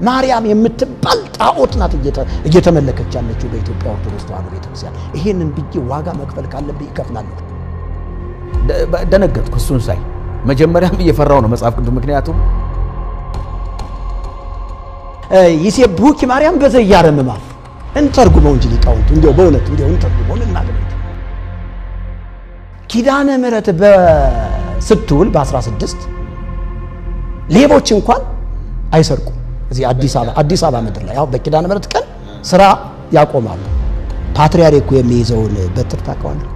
ማርያም የምትባል ጣዖት ናት እየተመለከች ያለችው በኢትዮጵያ ኦርቶዶክስ ተዋሕዶ ቤተክርስቲያን። ይሄንን ብዬ ዋጋ መክፈል ካለብኝ ይከፍላለሁ። ደነገጥኩ እሱን ሳይ። መጀመሪያም እየፈራው ነው መጽሐፍ ቅዱስ ምክንያቱም ይሴብሑኪ ማርያም በዘያረምማ እንተርጉመው እንጂ ሊቃውንቱ እንዲያው በእውነት እንዲያው እንተርጉመው እናገር። ኪዳነ ምሕረት በስትውል በ16 ሌቦች እንኳን አይሰርቁም። እዚህ አዲስ አበባ ምድር ላይ ያው በኪዳነ ምሕረት ቀን ስራ ያቆማሉ። ፓትርያርኩ የሚይዘውን በትር ታውቀዋለህ?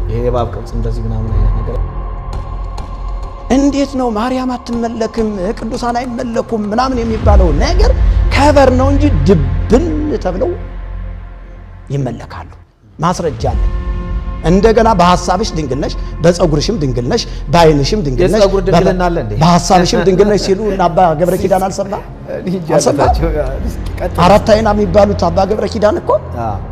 ይሄ የባብ ቅርጽ እንደዚህ ምናምን አይነት ነገር እንዴት ነው ማርያም አትመለክም ቅዱሳን አይመለኩም ምናምን የሚባለው ነገር ከበር ነው እንጂ ድብን ተብለው ይመለካሉ። ማስረጃ አለ። እንደገና በሐሳብሽ ድንግል ነሽ፣ በፀጉርሽም ድንግል ነሽ፣ በዓይንሽም ድንግል ነሽ፣ በሐሳብሽም ድንግል ነሽ ሲሉ እና አባ ገብረ ኪዳን አልሰማ አራት አይና የሚባሉት አባ ገብረ ኪዳን እኮ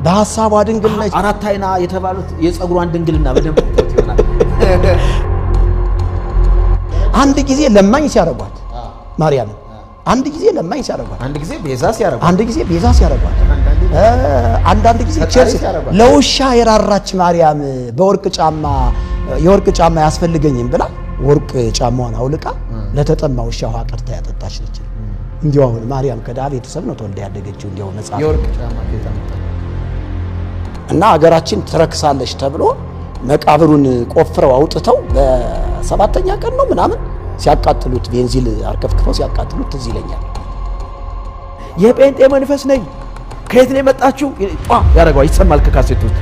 በሐሳቧ ድንግል ነሽ። አራት አይና የተባሉት የፀጉሯን ድንግልና በደንብ ቆጥ ይሆናል። አንድ ጊዜ ለማኝ ሲያረጓት ማርያም አንድ ጊዜ ለማኝ ሲያረጓት፣ አንድ ጊዜ ቤዛ ሲያረጓት፣ አንድ ጊዜ ቤዛ ሲያረጓት፣ አንዳንድ ጊዜ ቸርስ ለውሻ የራራች ማርያም በወርቅ ጫማ የወርቅ ጫማ ያስፈልገኝም ብላ ወርቅ ጫማዋን አውልቃ ለተጠማ ውሻ ውሃ ቀርታ ያጠጣች ነች። እንዲያው አሁን ማርያም ከዳ ቤተሰብ ነው ተወልዳ ያደገችው። እንዲያው መጽሐፍ የወርቅ ጫማ ከታመጣ እና ሀገራችን ትረክሳለች ተብሎ መቃብሩን ቆፍረው አውጥተው በሰባተኛ ቀን ነው ምናምን ሲያቃጥሉት ቤንዚል አርከፍክፈው ሲያቃጥሉት ትዝ ይለኛል። የጴንጤ መንፈስ ነኝ ከየት ነው የመጣችሁ ያረጋው ይሰማል ከካሴት ውስጥ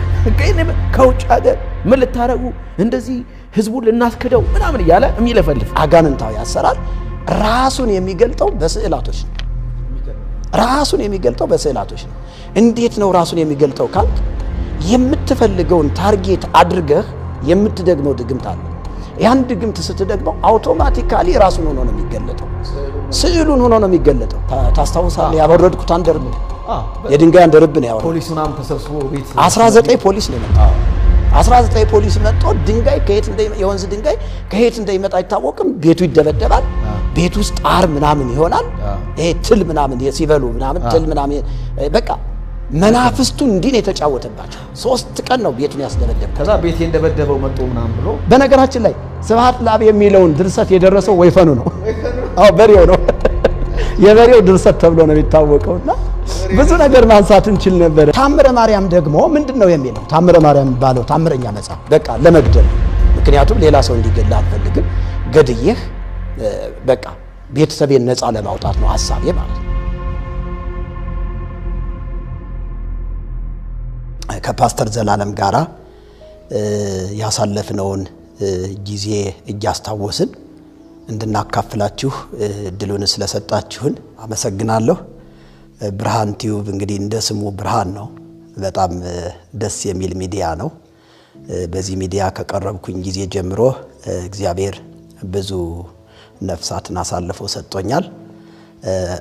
ከውጭ ሀገር ምን ልታረጉ እንደዚህ ህዝቡን ልናስከደው ምናምን እያለ የሚለፈልፍ አጋንንታዊ አሰራር ራሱን የሚገልጠው በስዕላቶች ነው። ራሱን የሚገልጠው በስዕላቶች ነው። እንዴት ነው ራሱን የሚገልጠው ካልክ የምትፈልገውን ታርጌት አድርገህ የምትደግመው ድግምት አለ። ያን ድግምት ስትደግመው አውቶማቲካሊ ራሱን ሆኖ ነው የሚገለጠው። ስዕሉን ሆኖ ነው የሚገለጠው። ታስታውሳለህ? ያበረድኩት አንደርብ የድንጋይ አንደርብ ነው ያወራው። ፖሊሱናም ተሰብስቦ ቤት 19 ፖሊስ ነው የመጣው። 19 ፖሊስ መጥቶ ድንጋይ ከየት የወንዝ ድንጋይ ከየት እንደሚመጣ አይታወቅም። ቤቱ ይደበደባል። ቤት ውስጥ አር ምናምን ይሆናል። ይሄ ትል ምናምን ሲበሉ ምናምን ትል ምናምን በቃ መናፍስቱ እንዲህ ነው የተጫወተባቸው። 3 ቀን ነው ቤቱን ያስደበደበ። ከዛ ቤቴ እንደበደበው መጥቶ ምናምን ብሎ በነገራችን ላይ ስብሐት ለአብ የሚለውን ድርሰት የደረሰው ወይፈኑ ነው። አዎ በሬው ነው። የበሬው ድርሰት ተብሎ ነው የሚታወቀውና ብዙ ነገር ማንሳት እንችል ነበር። ታምረ ማርያም ደግሞ ምንድነው የሚለው? ታምረ ማርያም ባለው ታምረኛ መጽሐፍ በቃ ለመግደል፣ ምክንያቱም ሌላ ሰው እንዲገድል አልፈልግም፣ ገድየህ በቃ ቤተሰቤን ነፃ ለማውጣት ነው ሐሳቤ ማለት ነው። ከፓስተር ዘላለም ጋራ ያሳለፍነውን ጊዜ እያስታወስን እንድናካፍላችሁ እድሉን ስለሰጣችሁን አመሰግናለሁ። ብርሃን ቲዩብ እንግዲህ እንደ ስሙ ብርሃን ነው። በጣም ደስ የሚል ሚዲያ ነው። በዚህ ሚዲያ ከቀረብኩኝ ጊዜ ጀምሮ እግዚአብሔር ብዙ ነፍሳትን አሳልፎ ሰጥቶኛል።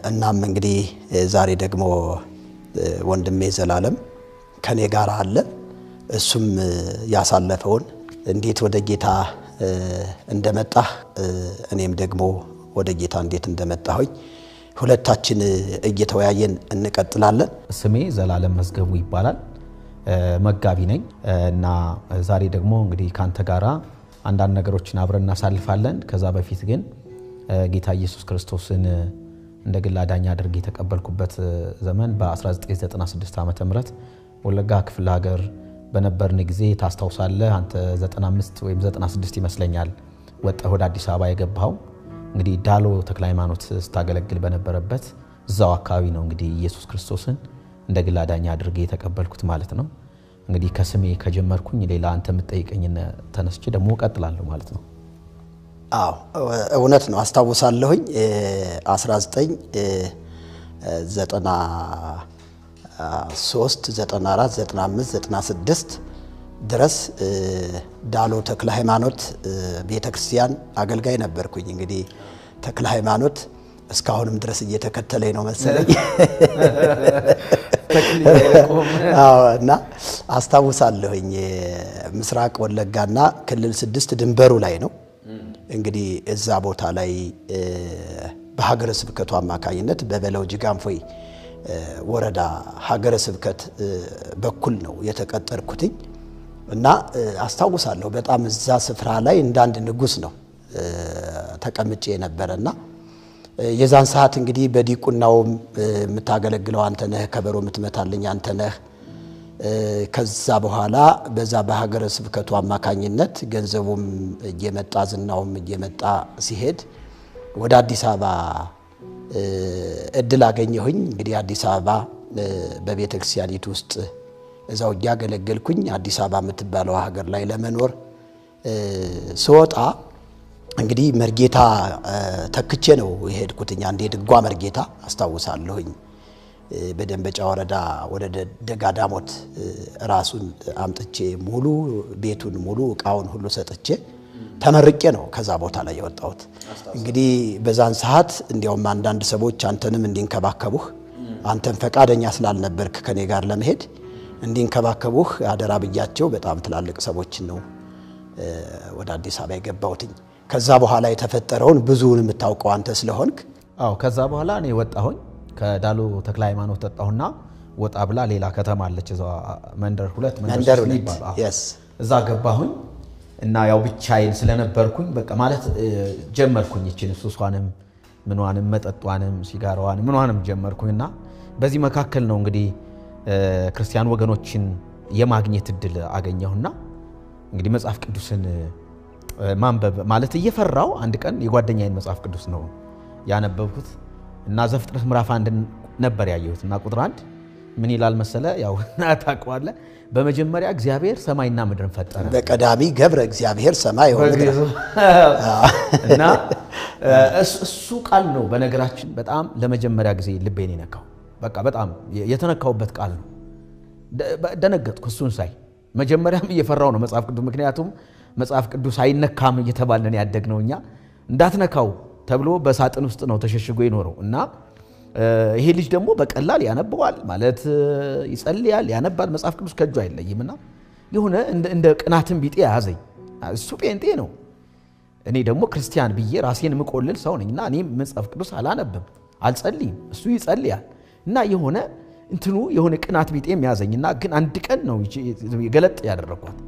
እናም እንግዲህ ዛሬ ደግሞ ወንድሜ ዘላለም ከኔ ጋር አለ። እሱም ያሳለፈውን እንዴት ወደ ጌታ እንደመጣ እኔም ደግሞ ወደ ጌታ እንዴት እንደመጣሁኝ ሁለታችን እየተወያየን እንቀጥላለን። ስሜ ዘላለም መዝገቡ ይባላል። መጋቢ ነኝ እና ዛሬ ደግሞ እንግዲህ ካንተ ጋራ አንዳንድ ነገሮችን አብረን እናሳልፋለን። ከዛ በፊት ግን ጌታ ኢየሱስ ክርስቶስን እንደ ግል አዳኝ አድርጌ የተቀበልኩበት ዘመን በ1996 ዓመተ ምህረት ወለጋ ክፍለ ሀገር በነበርን ጊዜ ታስታውሳለህ። አንተ 95 ወይም 96 ይመስለኛል ወጣህ ወደ አዲስ አበባ የገባው። እንግዲህ ዳሎ ተክለ ሃይማኖት ስታገለግል በነበረበት እዛው አካባቢ ነው እንግዲህ ኢየሱስ ክርስቶስን እንደ ግል አዳኝ አድርጌ የተቀበልኩት ማለት ነው። እንግዲህ ከስሜ ከጀመርኩኝ ሌላ አንተ የምትጠይቀኝን ተነስቼ ደግሞ እቀጥላለሁ ማለት ነው። አዎ እውነት ነው። አስታውሳለሁኝ 1993 94 95 96 ድረስ ዳሎ ተክለ ሃይማኖት ቤተክርስቲያን አገልጋይ ነበርኩኝ። እንግዲህ ተክለ ሃይማኖት እስካሁንም ድረስ እየተከተለኝ ነው መሰለኝ። እና አስታውሳለሁኝ ምስራቅ ወለጋና ክልል 6 ድንበሩ ላይ ነው። እንግዲህ እዛ ቦታ ላይ በሀገረ ስብከቱ አማካኝነት በበለው ጅጋንፎይ ወረዳ ሀገረ ስብከት በኩል ነው የተቀጠርኩትኝ እና አስታውሳለሁ በጣም እዛ ስፍራ ላይ እንዳንድ ንጉስ ነው ተቀምጬ ነበርና የዛን ሰዓት እንግዲህ በዲቁናው የምታገለግለው አንተ ነህ ከበሮ የምትመታልኝ አንተ ነህ ከዛ በኋላ በዛ በሀገረ ስብከቱ አማካኝነት ገንዘቡም እየመጣ ዝናውም እየመጣ ሲሄድ ወደ አዲስ አበባ እድል አገኘሁኝ እንግዲህ አዲስ አበባ በቤተክርስቲያኒቱ ውስጥ እዛው ያገለገልኩኝ አዲስ አበባ የምትባለው ሀገር ላይ ለመኖር ስወጣ እንግዲህ መርጌታ ተክቼ ነው የሄድኩትኛ አንዴ ድጓ መርጌታ አስታውሳለሁኝ በደንበጫ ወረዳ ወደ ደጋዳሞት ራሱን አምጥቼ ሙሉ ቤቱን ሙሉ ዕቃውን ሁሉ ሰጥቼ ተመርቄ ነው ከዛ ቦታ ላይ የወጣሁት እንግዲህ በዛን ሰዓት እንዲያውም አንዳንድ ሰዎች አንተንም እንዲንከባከቡህ አንተን ፈቃደኛ ስላልነበርክ ከኔ ጋር ለመሄድ እንዲንከባከቡህ አደራ ብያቸው በጣም ትላልቅ ሰዎች ነው ወደ አዲስ አበባ የገባሁትኝ ከዛ በኋላ የተፈጠረውን ብዙውን የምታውቀው አንተ ስለሆንክ አዎ ከዛ በኋላ እኔ ወጣሁኝ ከዳሎ ተክለ ሃይማኖት ወጣሁና ወጣ ብላ ሌላ ከተማ አለች እዛ መንደር ሁለት መንደር ይባላል እዛ ገባሁኝ እና ያው ብቻዬን ስለነበርኩኝ በቃ ማለት ጀመርኩኝ እቺን ሱሷንም ምንዋንም መጠጧንም ሲጋራዋንም ምንዋንም ጀመርኩኝና በዚህ መካከል ነው እንግዲህ ክርስቲያን ወገኖችን የማግኘት እድል አገኘሁና እንግዲህ መጽሐፍ ቅዱስን ማንበብ ማለት እየፈራው አንድ ቀን የጓደኛዬን መጽሐፍ ቅዱስ ነው ያነበብኩት እና ዘፍጥረት ምዕራፍ 1 ነበር ያየሁትና ቁጥር 1 ምን ይላል መሰለ ያው ታውቀዋለህ በመጀመሪያ እግዚአብሔር ሰማይና ምድርን ፈጠረ በቀዳሚ ገብረ እግዚአብሔር ሰማይ ወምድር እና እሱ ቃል ነው በነገራችን በጣም ለመጀመሪያ ጊዜ ልቤን ይነካው በቃ በጣም የተነካውበት ቃል ነው ደነገጥኩ እሱን ሳይ መጀመሪያም እየፈራው ነው መጽሐፍ ቅዱስ ምክንያቱም መጽሐፍ ቅዱስ አይነካም እየተባለን ያደግነውኛ እንዳትነካው ተብሎ በሳጥን ውስጥ ነው ተሸሽጎ ይኖረው እና ይሄ ልጅ ደግሞ በቀላል ያነባዋል ማለት ይጸልያል ያነባል መጽሐፍ ቅዱስ ከጁ አይለይምና የሆነ እንደ ቅናትን ቢጤ ያዘኝ እሱ ጴንጤ ነው እኔ ደግሞ ክርስቲያን ብዬ ራሴን ምቆልል ሰው ነኝና እኔ መጽሐፍ ቅዱስ አላነብም አልጸልይም እሱ ይጸልያል እና የሆነ እንትኑ የሆነ ቅናት ቢጤም ያዘኝና ግን አንድ ቀን ነው ገለጥ ያደረኳት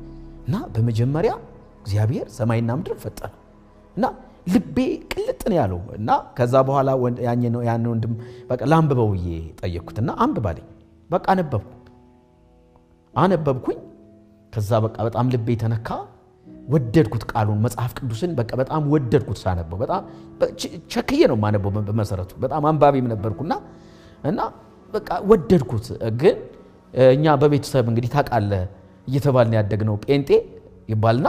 እና በመጀመሪያ እግዚአብሔር ሰማይና ምድር ፈጠረ እና ልቤ ቅልጥ ነው ያለው እና ከዛ በኋላ ያን ወንድም በቃ ላንብበው ጠየቅኩትና አንብባለኝ በቃ አነበብኩኝ ከዛ በቃ በጣም ልቤ ተነካ ወደድኩት ቃሉን መጽሐፍ ቅዱስን በቃ በጣም ወደድኩት ሳነበው በጣም ቸክዬ ነው ማነበው በመሰረቱ በጣም አንባቢም ነበርኩና እና በቃ ወደድኩት ግን እኛ በቤተሰብ እንግዲህ ታውቃለህ እየተባልን ያደግነው ጴንጤ ይባልና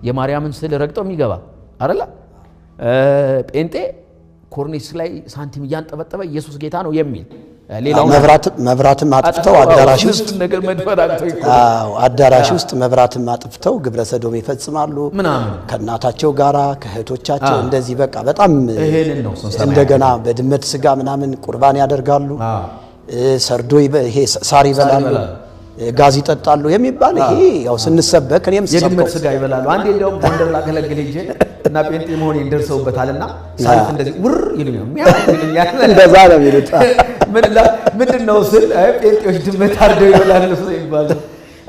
የማርያምን ስዕል ረግጠው የሚገባ አይደለ ጴንጤ ኮርኒስ ላይ ሳንቲም እያንጠበጠበ ኢየሱስ ጌታ ነው የሚል ሌላው መብራትም አጥፍተው አዳራሽ ውስጥ ነገር መድፈራቸው አዳራሽ ውስጥ መብራትም አጥፍተው ግብረ ሰዶም ይፈጽማሉ ከናታቸው ጋራ ከህቶቻቸው እንደዚህ በቃ በጣም እንደገና በድመት ስጋ ምናምን ቁርባን ያደርጋሉ ሰርዶ ይሄ ሳር ይበላሉ ጋዝ ይጠጣሉ የሚባል ይሄ ያው ስንሰበክ እኔም የድመት ስጋ ይበላሉ አንዴ እንደውም ጎንደር ላገለግል እንጂ እና ጴንጤ መሆን እንደርሰውበታልና ሳልፍ እንደዚህ ውር ይሉኛል እንደዛ ነው የሚሉት ምንድነው ስል ጴንጤዎች ድመት አርደው ይበላሉ ይባላል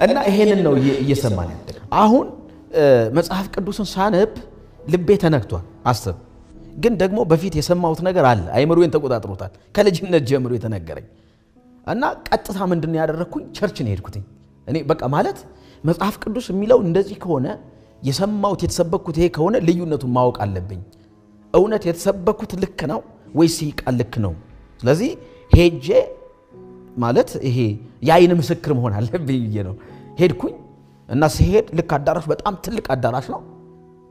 እና ይሄንን ነው እየሰማን ያደረ አሁን መጽሐፍ ቅዱስን ሳነብ ልቤ ተነክቷል አስብ ግን ደግሞ በፊት የሰማሁት ነገር አለ አይምሮዬን ተቆጣጥሮታል ከልጅነት ጀምሮ የተነገረኝ እና ቀጥታ ምንድነው ያደረኩኝ ቸርች ነው ሄድኩትኝ እኔ በቃ ማለት መጽሐፍ ቅዱስ የሚለው እንደዚህ ከሆነ የሰማሁት የተሰበኩት ይሄ ከሆነ ልዩነቱን ማወቅ አለብኝ እውነት የተሰበኩት ልክ ነው ወይስ ቃል ልክ ነው ስለዚህ ሄጄ ማለት ይሄ ያይን ምስክር መሆን አለብኝ ብዬ ነው ሄድኩኝ እና ሲሄድ ልክ አዳራሽ በጣም ትልቅ አዳራሽ ነው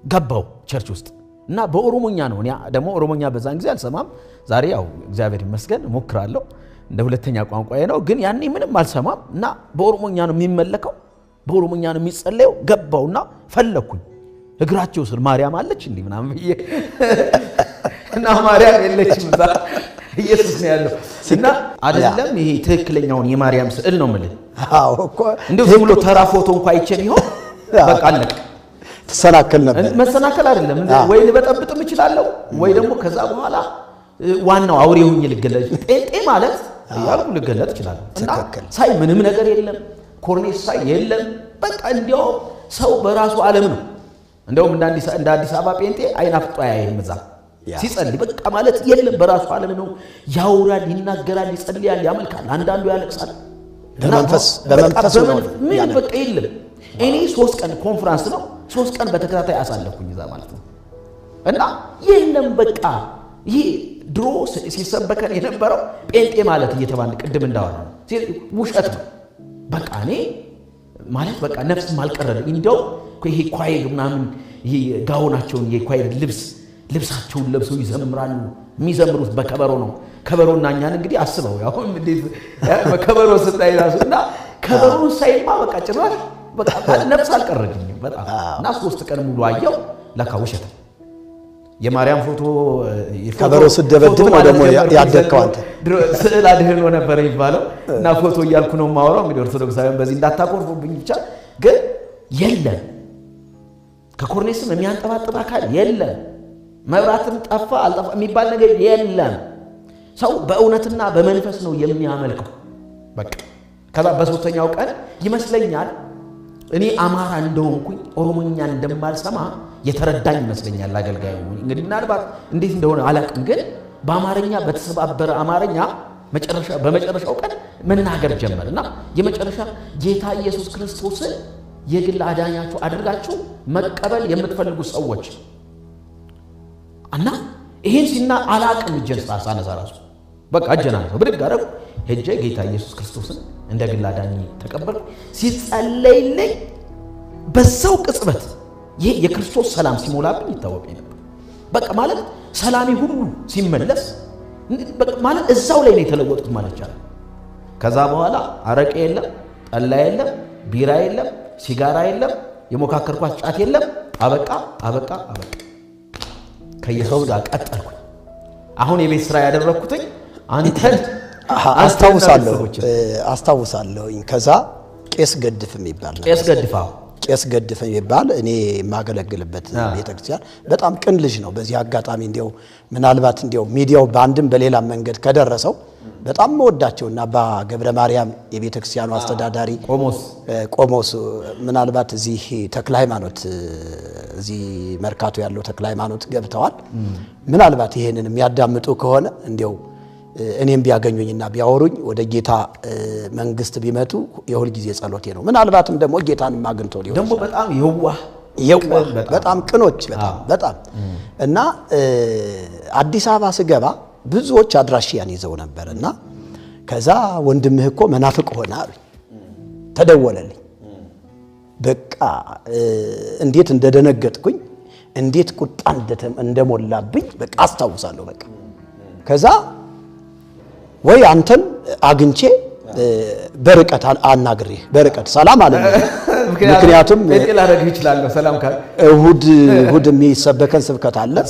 ገባው ቸርች ውስጥ እና በኦሮሞኛ ነው እኔ ደግሞ ኦሮሞኛ በዛን ጊዜ አልሰማም ዛሬ ያው እግዚአብሔር ይመስገን ሞክራለሁ እንደ ሁለተኛ ቋንቋዬ ነው ግን ያኔ ምንም አልሰማም እና በኦሮሞኛ ነው የሚመለከው በኦሮሞኛ ነው የሚጸለየው ገባውና ፈለኩኝ እግራቸው ስር ማርያም አለች እንዴ ምናምን ብዬ እና ማርያም የለችም እዛ ኢየሱስ ነው ያለው እና አይደለም ይሄ ትክክለኛውን የማርያም ስዕል ነው ማለት አዎ እኮ እንደው ዝም ብሎ ተራ ፎቶ እንኳን አይቼ ቢሆን በቃ አለቀ ተሰናከል ነበር መሰናከል አይደለም ወይ ልበጠብጥም ይችላል ወይ ደግሞ ከዛ በኋላ ዋናው አውሬ ሆኜ ልገለጥ ጴንጤ ማለት ያልኩ ልገለጥ ይችላል እና ሳይ ምንም ነገር የለም ኮርኔስ ሳይ የለም በቃ እንዲያው ሰው በራሱ ዓለም ነው እንደውም እንደ አዲስ አበባ ጴንጤ አይናፍጦ ያይም እዛ ሲጸልይ በቃ ማለት የለም በራሱ ዓለም ነው ያውራል ይናገራል ይጸልያል ያመልካል አንዳንዱ ያለቅሳል በመንፈስ ነው ምን በቃ የለም እኔ 3 ቀን ኮንፈረንስ ነው 3 ቀን በተከታታይ አሳለፍኩኝ እዛ ማለት ነው እና የለም በቃ ይሄ ድሮ ሲሰበከን የነበረው ጴንጤ ማለት እየተባለ ቅድም እንዳወራ ውሸት ነው በቃ እኔ ማለት በቃ ነፍስ ማልቀረለ እንደው ይሄ ኳይር ምናምን ይሄ ጋውናቸውን የኳይር ልብሳቸውን ለብሰው ይዘምራሉ የሚዘምሩት በከበሮ ነው ከበሮና እኛን እንግዲህ አስበው ያው እንዴት ከበሮ ስታይ ራሱና ከበሮ ሳይማ በቃ ጭራሽ በቃ ነፍስ አልቀረልኝም በጣም እና 3 ቀን ሙሉ አየው ለካ ውሸት የማርያም ፎቶ ከበሮ ስደበድብ ነው ደግሞ ያደከው አንተ ስዕል አድህኖ ነበር ይባላል እና ፎቶ እያልኩ ነው ማወራው እንግዲህ ኦርቶዶክሳውያን በዚህ እንዳታቆርፉብኝ ብቻ ግን የለም ከኮርኔስም የሚያንጠባጥባ አካል የለም መብራትም ጠፋ አልጠፋ የሚባል ነገር የለም ሰው በእውነትና በመንፈስ ነው የሚያመልከው በቃ ከዛ በሶስተኛው ቀን ይመስለኛል እኔ አማራ እንደሆንኩኝ ኦሮሞኛ እንደማልሰማ የተረዳኝ ይመስለኛል አገልጋዩ እንግዲህ ምናልባት እንዴት እንደሆነ አላቅም ግን በአማርኛ በተሰባበረ አማርኛ በመጨረሻው ቀን መናገር ጀመርና የመጨረሻ ጌታ ኢየሱስ ክርስቶስን የግል አዳኛችሁ አድርጋችሁ መቀበል የምትፈልጉ ሰዎች እና ይሄን ሲና አላቅም እጄን ሳነሳ ራሱ በቃ እጄን አነሳሁ ብድግ አደረኩ ሄጄ ጌታ ኢየሱስ ክርስቶስን እንደ ግል አዳኝ ተቀበልኩ ሲጸለይልኝ በዛው ቅጽበት ይሄ የክርስቶስ ሰላም ሲሞላብኝ ይታወቅ ነበር በቃ ማለት ሰላሚ ሁሉ ሲመለስ በቃ ማለት እዛው ላይ ነው የተለወጥኩት ማለት ይችላል ከዛ በኋላ አረቄ የለም ጠላ የለም ቢራ የለም ሲጋራ የለም የሞካከርኳት ጫት የለም አበቃ ከኢየሱስ ጋር ቀጠልኩ አሁን የቤት ስራ ያደረኩትኝ አንተን አስታውሳለሁ ከዛ ቄስ ገድፍ የሚባል ቄስ ገድፍ የሚባል እኔ የማገለግልበት ቤተክርስቲያን በጣም ቅን ልጅ ነው በዚህ አጋጣሚ እንዲያው ምናልባት እንዲያው ሚዲያው ባንድም በሌላ መንገድ ከደረሰው በጣም መወዳቸውና አባ ገብረ ማርያም የቤተክርስቲያኑ አስተዳዳሪ ቆሞስ ምናልባት እዚህ ተክለ ሃይማኖት እዚህ መርካቶ ያለው ተክለ ሃይማኖት ገብተዋል ምናልባት ይሄንን የሚያዳምጡ ከሆነ እንዲያው እኔም ቢያገኙኝና ቢያወሩኝ ወደ ጌታ መንግስት ቢመጡ የሁል ጊዜ ጸሎቴ ነው ምናልባትም ደግሞ ጌታን ማግንቶ ሊሆን ደግሞ በጣም የዋህ በጣም ቅኖች በጣም እና አዲስ አበባ ስገባ ብዙዎች አድራሻያን ይዘው ነበርና ከዛ ወንድምህ እኮ መናፍቅ ሆነ አሉ ተደወለልኝ በቃ እንዴት እንደደነገጥኩኝ እንዴት ቁጣ እንደሞላብኝ በቃ አስታውሳለሁ በቃ ከዛ ወይ አንተን አግንቼ በርቀት አናግሬ በርቀት ሰላም አለ ምክንያቱም እጥላረግ ይችላል ሰላም ካል እሁድ የሚሰበከን ስብከት አለ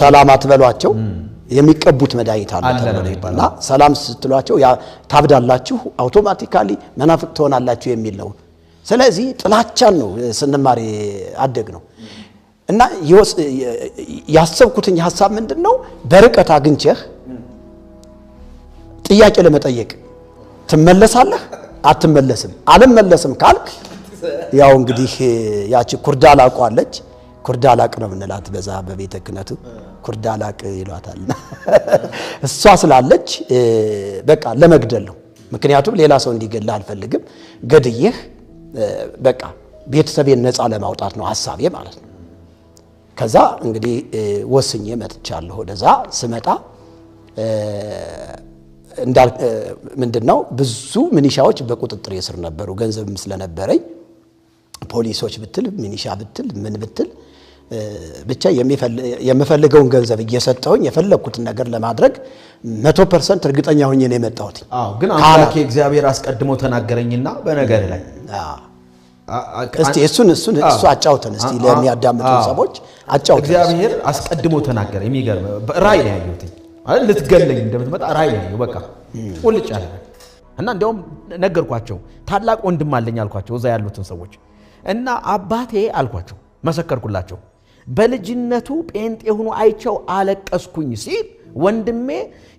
ሰላም አትበሏቸው የሚቀቡት መድኃኒት አለ ተብሎና ሰላም ስትሏቸው ያ ታብዳላችሁ አውቶማቲካሊ መናፍቅ ትሆናላችሁ የሚል ነው ስለዚህ ጥላቻን ነው ስንማር አደግ ነው እና ያሰብኩትኝ ሐሳብ ምንድነው በርቀት አግንቼህ ጥያቄ ለመጠየቅ ትመለሳለህ አትመለስም አልመለስም ካልክ ያው እንግዲህ ያቺ ኩርዳላቅ አለች ኩርዳላቅ ነው ምንላት በዛ በቤተ ክህነቱ ኩርዳላቅ ይሏታል እሷ ስላለች በቃ ለመግደል ነው ምክንያቱም ሌላ ሰው እንዲገል አልፈልግም ገድየህ በቃ ቤተሰቤን ነፃ ለማውጣት ነው ሐሳቤ ማለት ነው ከዛ እንግዲህ ወስኜ መጥቻለሁ ወደዛ ስመጣ ምንድነው ብዙ ሚኒሻዎች በቁጥጥር ስር ነበሩ ገንዘብም ስለነበረኝ ፖሊሶች ብትል ሚኒሻ ብትል ምን ብትል ብቻ የሚፈልገውን ገንዘብ እየሰጠውኝ የፈለኩትን ነገር ለማድረግ 100% እርግጠኛ ሆኜ ነው የመጣሁት ግን አምላኬ እግዚአብሔር አስቀድሞ ተናገረኝና በነገር ላይ እስቲ እሱ አጫውተን እስቲ ለሚያዳምጡ ሰዎች አጫውተን እግዚአብሔር አስቀድሞ ተናገረ የሚገርም በራእይ ነው ያየሁት አይደል ልትገለኝ እንደምትመጣ ራእይ ነው በቃ ቁልጭ አለ እና እንደውም ነገርኳቸው ታላቅ ወንድም አለኝ አልኳቸው እዛ ያሉትን ሰዎች እና አባቴ አልኳቸው መሰከርኩላቸው በልጅነቱ ጴንጤ ሆኖ አይቸው አለቀስኩኝ ሲል ወንድሜ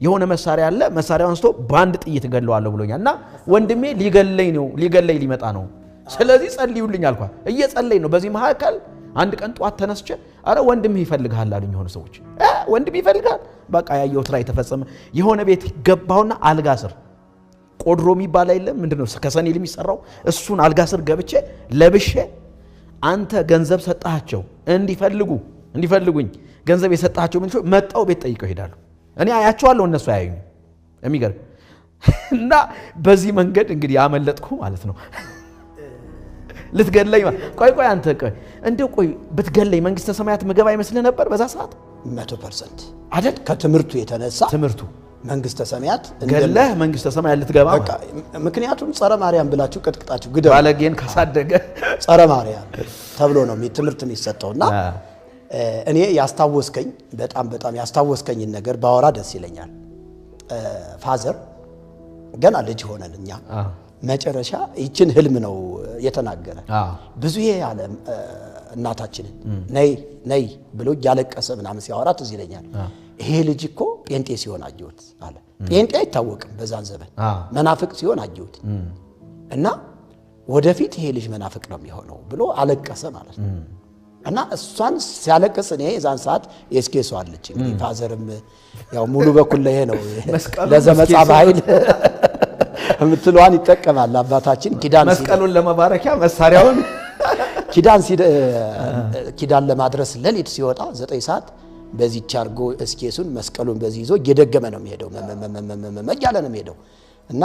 የሆነ መሳሪያ አለ መሳሪያውን አንስቶ በአንድ ጥይት ገለዋለሁ ብሎኛልና ወንድሜ ሊገለኝ ሊመጣ ነው ስለዚህ ጸልዩልኝ አልኳት እየጸለይ ነው በዚህ መሐከል አንድ ቀን ጧት ተነስቼ አረ ወንድም ይፈልጋል አሉኝ የሆነ ሰዎች ወንድም ይፈልጋል በቃ ያየው ትራይ ተፈጸመ የሆነ ቤት ገባውና አልጋ ስር ቆድሮ የሚባል አይደለም ምንድነው ከሰኔል የሚሰራው እሱን አልጋ ስር ገብቼ ለብሼ አንተ ገንዘብ ሰጣቸው እንዲፈልጉኝ ገንዘብ የሰጣቸው ምን መጣው ቤት ጠይቀው ይሄዳሉ እኔ አያቸዋለሁ እነሱ አያዩኝ የሚገርም እና በዚህ መንገድ እንግዲህ ያመለጥኩ ማለት ነው ልትገለኝ ቆይ አንተ እንደው ብትገለኝ መንግስተ ሰማያት መገባ ይመስል ነበር በዛ ሰዓት 100% አይደል ከትምርቱ የተነሳ ትምርቱ መንግስተ ሰማያት ገለህ መንግስተ ሰማያት ልትገባ በቃ ምክንያቱም ጸረ ማርያም ብላችሁ ቅጥቅጣችሁ ግደው ባለጌን ካሳደገ ጸረ ማርያም ተብሎ ነው ትምርት የሚሰጠውና እኔ ያስታወስከኝ በጣም ያስታወስከኝ ነገር ባወራ ደስ ይለኛል ፋዘር ገና ልጅ ሆነልኛ መጨረሻ ይችን ህልም ነው የተናገረ ብዙ ያለ እናታችንን ነይ ብሎ ያለቀሰ ምናምን ሲያወራት እዚህ ይለኛል ይሄ ልጅ እኮ ጴንጤ ሲሆን አየሁት አለ ጴንጤ አይታወቅም በዛን ዘመን መናፍቅ ሲሆን አየሁት እና ወደፊት ይሄ ልጅ መናፍቅ ነው የሚሆነው ብሎ አለቀሰ ማለት ነው እና እሷን ሲያለቅስ እኔ የዛን ሰዓት ኤስኬሱ አለች እንግዲህ ፋዘርም ያው ሙሉ በኩል ላይ ነው ለዘመጻ ባይል ምትሏን ይተቀማል አባታችን ኪዳን መስቀሉን ለመባረኪያ መሳሪያውን ኪዳን ለማድረስ ለሊት ሲወጣ 9 ሰዓት በዚህ ቻርጎ እስኬሱን መስቀሉን በዚህ ይዞ እየደገመ ነው የሚሄደው መያለ ነው የሚሄደው እና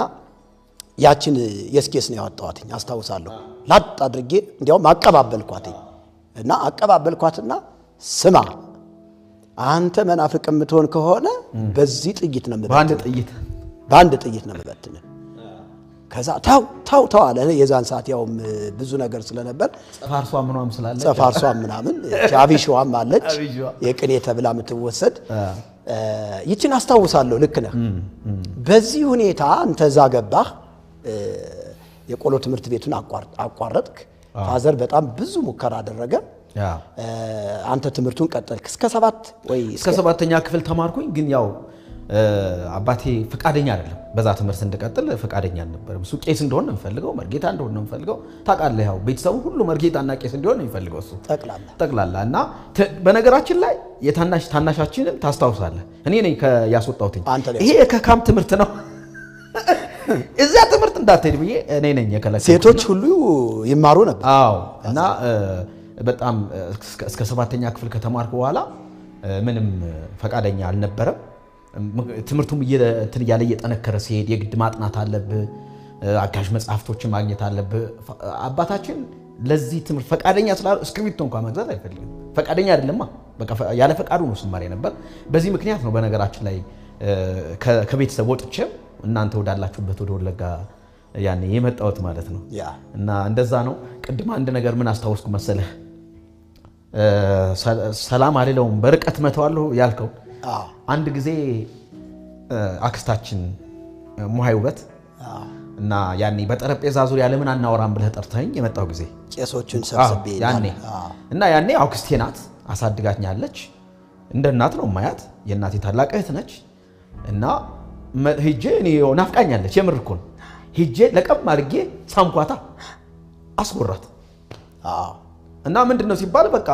ያችን የስኬስ ነው ያወጣዋትኝ አስታውሳለሁ ላጥ አድርጌ እንዲያው አቀባበልኳትና ስማ አንተ መናፍቅ የምትሆን ከሆነ በዚህ ጥይት ነው በአንድ ጥይት ነው መበትነ ከዛ ታው አለ የዛን ሰዓት ያው ብዙ ነገር ስለነበር ጸፋርሷም ምናምን ጃቢሽዋም አለች የቅኔ ተብላ ምትወሰድ ይችን አስታውሳለሁ ልክ ነህ በዚህ ሁኔታ አንተ ዛ ገባህ የቆሎ ትምህርት ቤቱን አቋረጥክ ፋዘር በጣም ብዙ ሙከራ አደረገ አንተ ትምህርቱን ቀጠልክ እስከ 7ኛ ክፍል ተማርኩኝ ግን ያው አባቴ ፍቃደኛ አይደለም በዛ ትምህርት እንድቀጥል ፍቃደኛ አልነበረም እሱ ቄስ እንደሆነ ነው የሚፈልገው መርጌታ እንደሆነ ነው የሚፈልገው ታውቃለህ ያው ቤተሰቡ ሁሉ መርጌታና ቄስ እንደሆነ ነው የሚፈልገው እሱ ጠቅላላ እና በነገራችን ላይ ታናሻችንን ታስታውሳለህ እኔ ነኝ ያስወጣሁት ይሄ ከካም ትምህርት ነው እዛ ትምህርት እንዳትሄድ ብዬ እኔ ነኝ የከለከልኩት ሴቶች ሁሉ ይማሩ ነበር እና በጣም እስከ 7ኛ ክፍል ከተማርኩ በኋላ ምንም ፈቃደኛ አልነበረም ትምህርቱም እያለ እየጠነከረ ሲሄድ የግድ ማጥናት አለብህ አጋዥ መጽሐፍቶችን ማግኘት አለብህ አባታችን ለዚህ ትምህርት ፈቃደኛ ስላል እስክሪፕቶ እንኳን መግዛት አይፈልግም ፈቃደኛ አይደለማ በቃ ያለ ፈቃዱ ነው ስማር የነበር በዚህ ምክንያት ነው በነገራችን ላይ ከቤተሰብ ወጥቼ እናንተ ወዳላችሁበት ወደ ወለጋ ያኔ የመጣሁት ማለት ነው እና እንደዛ ነው ቅድም አንድ ነገር ምን አስታውስኩ መሰለህ ሰላም አለለውም በርቀት መተዋለሁ ያልከው አንድ ጊዜ አክስታችን ሙሃይ ውበት እና ያኔ በጠረጴዛ ዙሪያ ለምን አናወራም ብለህ ጠርተኸኝ የመጣው ጊዜ ቄሶችን ሰብስቤ ያኔ አክስቴ ናት አሳድጋኛለች እንደ እናት ነው ማያት የእናቴ ታላቅ እህት ነች እና ሄጄ እኔ ናፍቃኛለች የምር እኮ ሄጄ ለቀም አድርጌ ሳምኳታ አስጎራት እና ምንድነው ሲባል በቃ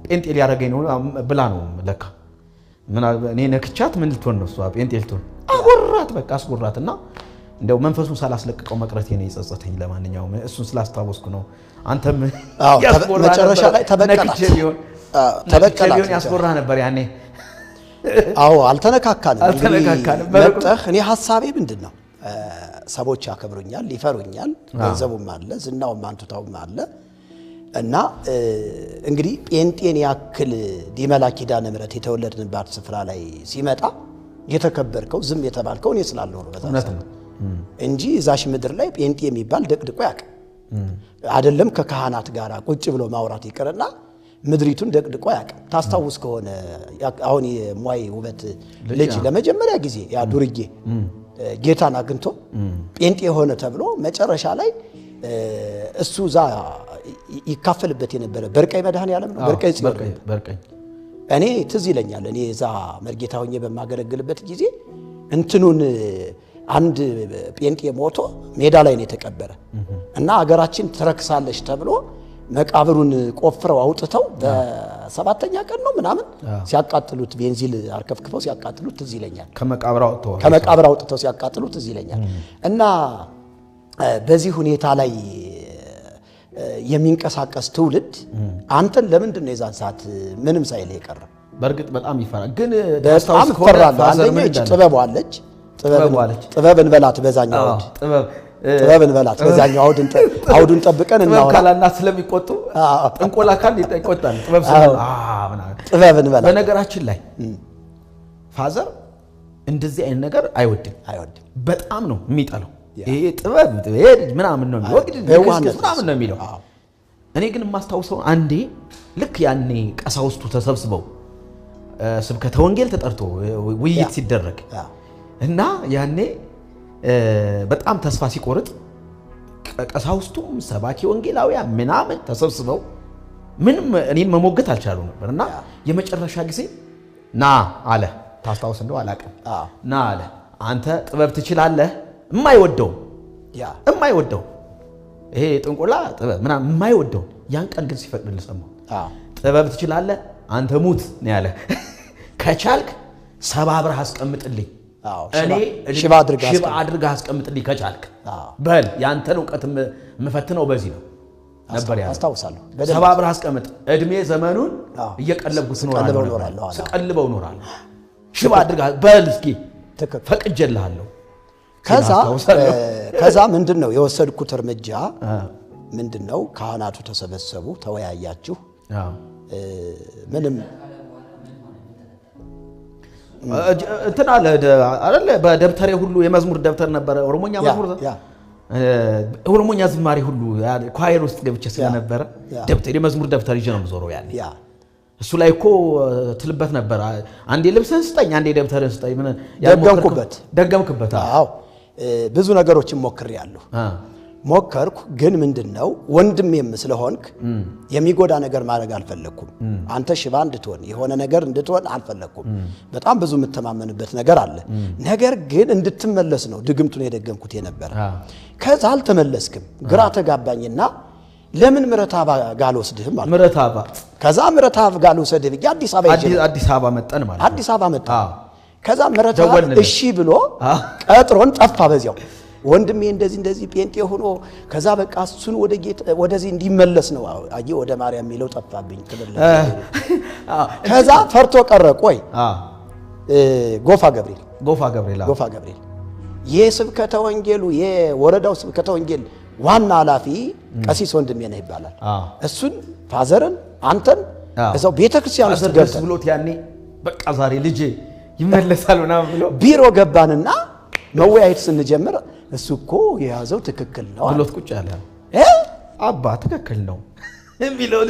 ጴንጤ ሊያደርገኝ ነው ብላ ነው ለካ እኔ ነክቻት ምን ልትሆን ነው እሷ ጴንጤ ልትሆን አጎራት በቃ አስጎራትና እንደው መንፈሱን ሳላስለቅቀው መቅረቴ ነው የጸጸተኝ ለማንኛውም እሱን ስላስታወስኩ ነው አንተም መጨረሻ ላይ ተበቀላት ያስጎራ ነበር ያኔ አልተነካካንም መጣህ እኔ ሐሳቤ ምንድነው ሰዎች ያከብሩኛል ይፈሩኛል ገንዘቡም አለ ዝናውም አንቱታውም አለ እና እንግዲህ ጴንጤን ያክል ዲመላ ኪዳነ ምሕረት የተወለድንባት ስፍራ ላይ ሲመጣ የተከበርከው ዝም የተባልከው እኔ ስላልሆነ ነው በዛት እንጂ እዛሽ ምድር ላይ ጴንጤ የሚባል ደቅድቆ ያቅ አይደለም ከካህናት ጋር ቁጭ ብሎ ማውራት ይቀርና ምድሪቱን ደቅድቆ ያቅ ታስታውስ ከሆነ አሁን የሙሃይ ውበት ልጅ ለመጀመሪያ ጊዜ ያ ዱርዬ ጌታን አግኝቶ ጴንጤ ሆነ ተብሎ መጨረሻ ላይ እሱ ዛ ይካፈልበት የነበረ በርቀይ መድኃኔዓለም ነው በርቀይ እኔ ትዝ ይለኛል እኔ እዛ መርጌታ ሆኜ በማገለግልበት ጊዜ እንትኑን አንድ ጴንጤ ሞቶ ሜዳ ላይ ነው የተቀበረ እና አገራችን ትረክሳለች ተብሎ መቃብሩን ቆፍረው አውጥተው በሰባተኛ ቀን ነው ምናምን ሲያቃጥሉት ቤንዚል አርከፍክፈው ሲያቃጥሉት ትዝ ይለኛል። ከመቃብር አውጥተው ሲያቃጥሉት ትዝ ይለኛል። እና በዚህ ሁኔታ ላይ የሚንቀሳቀስ ትውልድ አንተን ለምንድን ነው የዛን ሰዓት ምንም ሳይል የቀረ? በርግጥ በጣም ይፈራል። ግን በጣም ይፈራል። አንደኛ ጥበብ አለች። ጥበብ እንበላት በዛኛው አውድ ጥበብ እንበላት በዛኛው አውዱን ጠብቀን እናወራ። ካላና ስለሚቆጡ ጥንቆላ ካል ይቆጣል። ጥበብ እንበላት። በነገራችን ላይ ፋዘር እንደዚህ አይነት ነገር አይወድም። በጣም ነው የሚጠላው። ይሄ ጥበብ ምናምን ነው ምናምን ነው የሚለው። እኔ ግን የማስታውሰው አንዴ ልክ ያኔ ቀሳውስቱ ተሰብስበው ስብከተ ወንጌል ተጠርቶ ውይይት ሲደረግ እና ያኔ በጣም ተስፋ ሲቆርጥ ቀሳውስቱም ሰባኪ ወንጌላውያን ምናምን ተሰብስበው ምንም እኔን መሞገት አልቻሉ ነበር። እና የመጨረሻ ጊዜ ና አለ። ታስታውስ እንደው አላውቅም። ና አለ አንተ ጥበብ ትችላለህ። የማይወደው ይሄ ጥንቆላ ጥበብ ምናምን የማይወደው ያን ቀን ግን ሲፈቅድልህ ሰማሁ። ጥበብ ትችላለህ አንተ ሙት ነው ያለ። ከቻልክ ሰባብረህ አስቀምጥልኝ፣ እኔ ሽባ አድርገህ አስቀምጥልኝ ከቻልክ በል። ያንተን ዕውቀት የምፈትነው በዚህ ነው ነበር ያለው። አስታውሳለሁ። ሰባብረህ አስቀምጥ፣ እድሜ ዘመኑን እየቀለብኩት እኖራለሁ፣ ስቀልበው እኖራለሁ። ሽባ አድርገህ በል እስኪ ፈቅጄልሃለሁ። ከዛ ምንድነው የወሰድኩት እርምጃ ምንድነው? ካህናቱ ተሰበሰቡ፣ ተወያያችሁ። ምንም እንትን አለ አይደል? በደብተሬ ሁሉ የመዝሙር ደብተር ነበረ። ኦሮሞኛ ዝማሬ ሁሉ ኳየር ውስጥ ገብቼ ስለነበረ ደብተሬ የመዝሙር ደብተር ይዤ ነው የምዞረው ያኔ። እሱ ላይ እኮ ትልበት ነበር። አንዴ ልብስህን ስጠኝ፣ አንዴ ደብተርህን ስጠኝ። ምን ደገምክበት? አዎ ብዙ ነገሮችን ሞከርኩ። ግን ምንድነው ወንድሜም ስለሆንክ የሚጎዳ ነገር ማድረግ አልፈለኩም። አንተ ሽባ እንድትሆን የሆነ ነገር እንድትሆን አልፈለኩም። በጣም ብዙ የምተማመንበት ነገር አለ። ነገር ግን እንድትመለስ ነው ድግምቱን የደገምኩት የነበረ። ከዛ አልተመለስክም። ግራ ተጋባኝና ለምን ምረታባ ጋር ወስድህም ማለት ምረታባ። ከዛ ምረታባ ጋር ወሰድህ ብዬ አዲስ አበባ መጣን ማለት አዲስ አበባ መጣን። ከዛ ምረታባ እሺ ብሎ ቀጥሮን ጠፋ። በዚያው ወንድሜ እንደዚህ ጴንጤ ሆኖ ከዛ በቃ እሱን ወደዚህ እንዲመለስ ነው አይ ወደ ማርያም የሚለው ጠፋብኝ። ከዛ ፈርቶ ቀረ። ቆይ ጎፋ ገብርኤል የስብከተ ወንጌሉ የወረዳው ስብከተ ወንጌል ዋና ኃላፊ ቀሲስ ወንድሜ ነው ይባላል። እሱን ፋዘርን አንተን እዛው ቤተክርስቲያን ውስጥ ገብተን ብሎት ያኔ በቃ ዛሬ ልጄ ይመለሳል ምናምን ብሎ ቢሮ ገባንና መወያየት ስንጀምር እሱ እኮ የያዘው ትክክል ነው ብሎት ቁጭ ያለ አባ ትክክል ነው የሚለው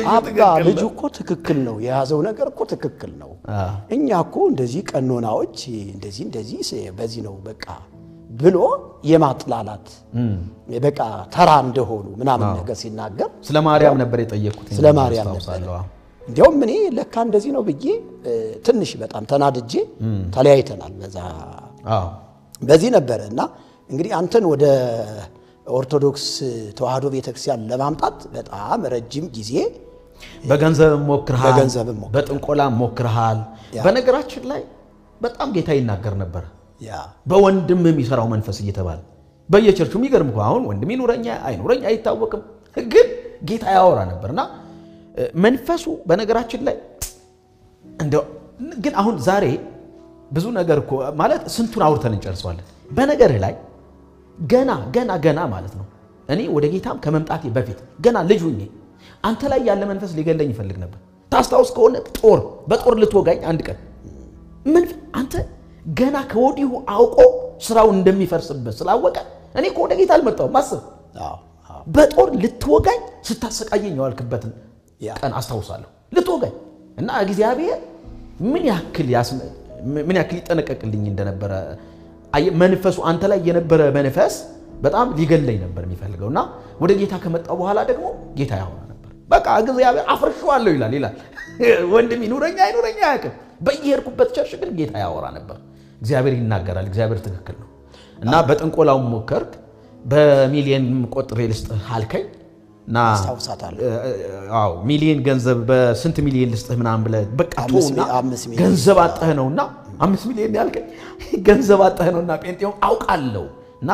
ልጁ እኮ ትክክል ነው፣ የያዘው ነገር እኮ ትክክል ነው። እኛ እኮ እንደዚህ ቀኖናዎች እንደዚህ በዚህ ነው በቃ ብሎ የማጥላላት በቃ ተራ እንደሆኑ ምናምን ነገር ሲናገር ስለ ማርያም ነበር የጠየቁት። ስለ ማርያም ነበር። እንዲያውም እኔ ለካ እንደዚህ ነው ብዬ ትንሽ በጣም ተናድጄ ተለያይተናል። በዚህ ነበር። እና እንግዲህ አንተን ወደ ኦርቶዶክስ ተዋህዶ ቤተክርስቲያን ለማምጣት በጣም ረጅም ጊዜ በገንዘብ ሞክረሃል፣ በጥንቆላ ሞክረሃል። በነገራችን ላይ በጣም ጌታ ይናገር ነበር በወንድም የሚሰራው መንፈስ እየተባለ በየቸርቹ የሚገርም እኮ አሁን ወንድም ይኑረኛ አይኑረኛ አይታወቅም፣ ግን ጌታ ያወራ ነበርና መንፈሱ በነገራችን ላይ እንደው ግን አሁን ዛሬ ብዙ ነገር እኮ ማለት ስንቱን አውርተን እንጨርሰዋለን። በነገርህ ላይ ገና ማለት ነው። እኔ ወደ ጌታም ከመምጣቴ በፊት ገና ልጅ ሁኜ አንተ ላይ ያለ መንፈስ ሊገለኝ ይፈልግ ነበር። ታስታውስ ከሆነ በጦር ልትወጋኝ አንድ ቀን አንተ ገና ከወዲሁ አውቆ ስራው እንደሚፈርስበት ስላወቀ እኔ ወደ ጌታ አልመጣሁም። ማሰብ በጦር ልትወጋኝ ስታሰቃየኝ ያልክበትን ቀን አስታውሳለሁ። ልትወጋኝ እና እግዚአብሔር ምን ያክል ይጠነቀቅልኝ እንደነበረ መንፈሱ አንተ ላይ የነበረ መንፈስ በጣም ሊገለኝ ነበር የሚፈልገውና ወደ ጌታ ከመጣው በኋላ ደግሞ ጌታ ያወራ ነበር። በቃ እግዚአብሔር አፍርሻለሁ ይላል ወንድም ይኑረኛ አይኑረኛ አያውቅም። በየሄድኩበት ቸርች ግን ጌታ ያወራ ነበር። እግዚአብሔር ይናገራል። እግዚአብሔር ትክክል ነው። እና በጥንቆላው ሞከርክ። በሚሊየን ቆጥሬ ልስጥህ አልከኝ እና አዎ ሚሊየን ገንዘብ በስንት ሚሊየን ልስጥህ ምናምን ብለህ በቃ ተውና ገንዘብ አጣህ ነውና 5 ሚሊየን ያልከኝ ገንዘብ አጣህ ነውና ጴንጤው አውቃለሁ እና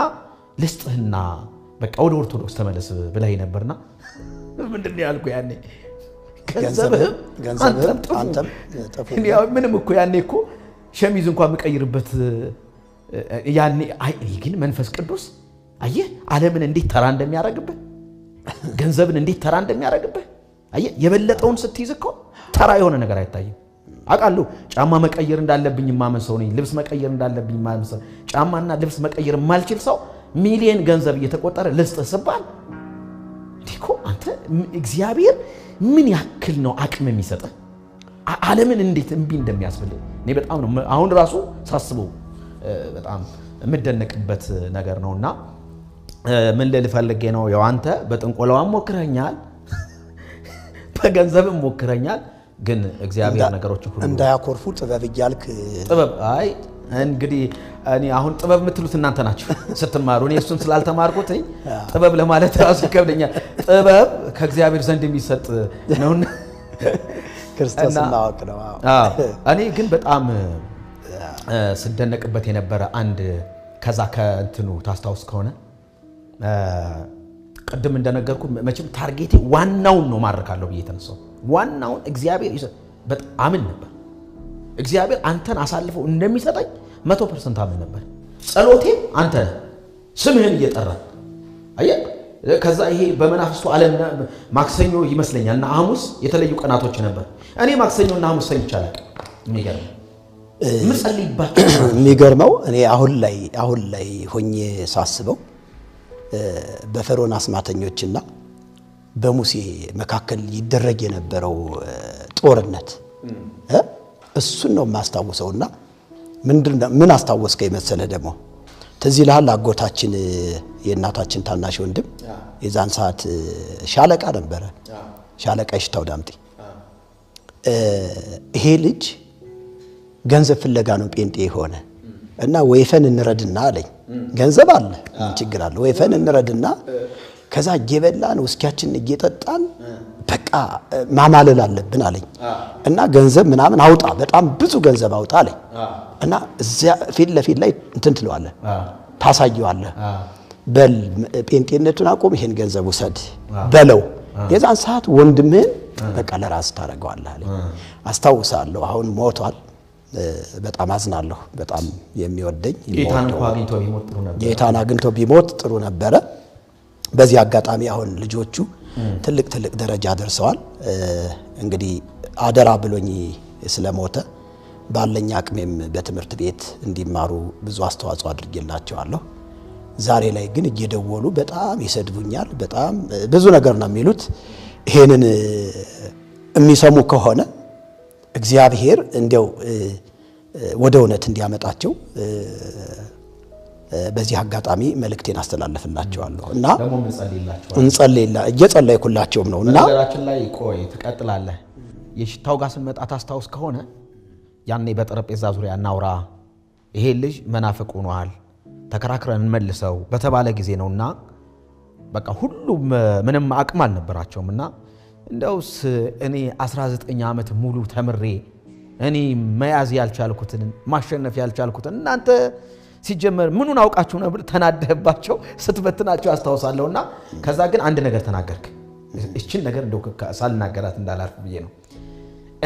ልስጥህና በቃ ወደ ኦርቶዶክስ ተመለስ ብለህ ነበርና ምንድን ነው ያልኩህ ያኔ ገንዘብህም አንተም ጠፉ። ምንም እኮ ያኔ እኮ ሸሚዝ እንኳን መቀይርበት ያኔ ግን መንፈስ ቅዱስ አየህ ዓለምን እንዴት ተራ እንደሚያደርግብህ ገንዘብን እንዴት ተራ እንደሚያደርግብህ አየህ። የበለጠውን ስትይዝ እኮ ተራ የሆነ ነገር አይታይም። አውቃለሁ ጫማ መቀየር እንዳለብኝ ማመን ሰው ነኝ። ልብስ መቀየር እንዳለብኝ ማመን ሰው ጫማና ልብስ መቀየር ማልችል ሰው ሚሊየን ገንዘብ እየተቆጠረ ልስጥህ ሲባል ዲኮ አንተ እግዚአብሔር ምን ያክል ነው አቅም የሚሰጥህ ዓለምን እንዴት እንቢ እንደሚያስብል እኔ በጣም ነው አሁን ራሱ ሳስበው በጣም የምደነቅበት ነገር ነውና ምን ልፈልጌ ነው ያው አንተ በጥንቆላው ሞክረኛል በገንዘብም ሞክረኛል ግን እግዚአብሔር ነገሮችን ሁሉ እንዳያኮርፉ ጥበብ ይያልክ ጥበብ አይ እንግዲህ እኔ አሁን ጥበብ የምትሉት እናንተ ናችሁ ስትማሩ እኔ እሱን ስላልተማርኩት ጥበብ ለማለት ራሱ ይከብደኛል ጥበብ ከእግዚአብሔር ዘንድ የሚሰጥ ነውና ክርስቶስ ማወቅ ነው እኔ ግን በጣም ስደነቅበት የነበረ አንድ ከዛ ከእንትኑ ታስታውስ ከሆነ ቀደም እንደነገርኩ መቼም ታርጌቴ ዋናውን ነው ማረካለሁ ብዬ ተነሳው ዋናውን እግዚአብሔር በጣም ነበር እግዚአብሔር አንተን አሳልፈው እንደሚሰጠኝ 100% አምን ነበር ጸሎቴ አንተ ስምህን እየጠራ አየህ ከዛ ይሄ በመናፍስቱ ዓለም ማክሰኞ ይመስለኛልና ሐሙስ የተለዩ ቀናቶች ነበር እኔ ማክሰኞና ሐሙስ ሰኝቻለሁ የሚገርመው እኔ አሁን ላይ ሆኜ ሳስበው በፈርዖን አስማተኞችና በሙሴ መካከል ይደረግ የነበረው ጦርነት እሱን ነው ማስተዋወሰውና ምን አስተዋወስከኝ መሰለ ደግሞ ተዚህ ለሃል አጎታችን የእናታችን ታናሽ ወንድም የዛን ሰዓት ሻለቃ ነበረ ሻለቃ ይሽታው ዳምጤ ይሄ ልጅ ገንዘብ ፍለጋ ነው ጴንጤ ሆነ እና ወይፈን እንረድና አለኝ ገንዘብ አለ ምን ችግር አለ ወይፈን እንረድና ከዛ እየበላን ውስኪያችን እየጠጣን በቃ ማማለል አለብን አለኝ እና ገንዘብ ምናምን አውጣ በጣም ብዙ ገንዘብ አውጣ አለኝ እና እዚያ ፊት ለፊት ላይ እንትን ትለዋለህ ታሳየዋለህ በል ጴንጤነቱን አቆም ይሄን ገንዘብ ውሰድ በለው የዛን ሰዓት ወንድምህን በቃ ለራስ ታረጋዋለህ አለኝ አስታውሳለሁ አሁን ሞቷል በጣም አዝናለሁ በጣም የሚወደኝ ጌታን አግኝቶ ቢሞት ጥሩ ነበረ በዚህ አጋጣሚ አሁን ልጆቹ ትልቅ ደረጃ ደርሰዋል እንግዲህ አደራ ብሎኝ ስለሞተ ባለኝ አቅሜም በትምህርት ቤት እንዲማሩ ብዙ አስተዋጽኦ አድርጌላቸዋለሁ ዛሬ ላይ ግን እየደወሉ በጣም ይሰድቡኛል በጣም ብዙ ነገር ነው የሚሉት ይሄንን የሚሰሙ ከሆነ እግዚአብሔር እንደው ወደ እውነት እንዲያመጣቸው በዚህ አጋጣሚ መልእክቴን አስተላልፍላቸዋለሁ እና ደግሞ እየጸለይኩላቸውም ነው እና ነገራችን ላይ ቆይ ትቀጥላለህ የሽታው ጋር ስንመጣ ታስታውስ ከሆነ ያኔ በጠረጴዛ ዙሪያ እናውራ ይሄ ልጅ መናፍቅ ሆኗል ተከራክረን እንመልሰው በተባለ ጊዜ ነውና በቃ ሁሉም ምንም አቅም አልነበራቸውምና እንደውስ እኔ 19 ዓመት ሙሉ ተምሬ እኔ መያዝ ያልቻልኩትን ማሸነፍ ያልቻልኩትን እናንተ ሲጀመር ምኑን አውቃችሁ ነበር ተናደህባቸው ስትበትናቸው አስተዋውሳለሁና ከዛ ግን አንድ ነገር ተናገርክ እቺን ነገር እንደው ሳልናገራት እንዳላልፍ ብዬ ነው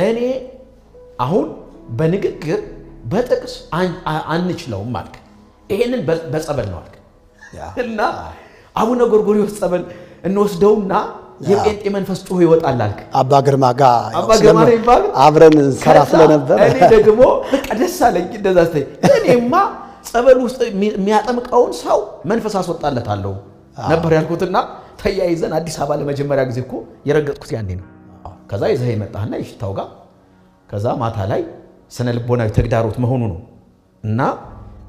እኔ አሁን በንግግር በጥቅስ አንችለውም ማለት ይሄንን በጸበል ነው አልክ እና አቡነ ጎርጎርዮስ ጸበል እንወስደውና የጴንጤ መንፈስ ጮህ ይወጣል አልክ አባ ግርማ ይባል አብረን ሰራ ስለነበር እኔ ደግሞ በቃ ደስ አለኝ እንደዛ አስተይ እኔማ ጸበል ውስጥ የሚያጠምቀውን ሰው መንፈስ አስወጣለታለሁ ነበር ያልኩትና ተያይዘን አዲስ አበባ ለመጀመሪያ ጊዜ እኮ የረገጥኩት ያኔ ነው ከዛ ይዘህ የመጣህና ይሽታው ጋር ከዛ ማታ ላይ ስነ ልቦናዊ ተግዳሮት መሆኑ ነው እና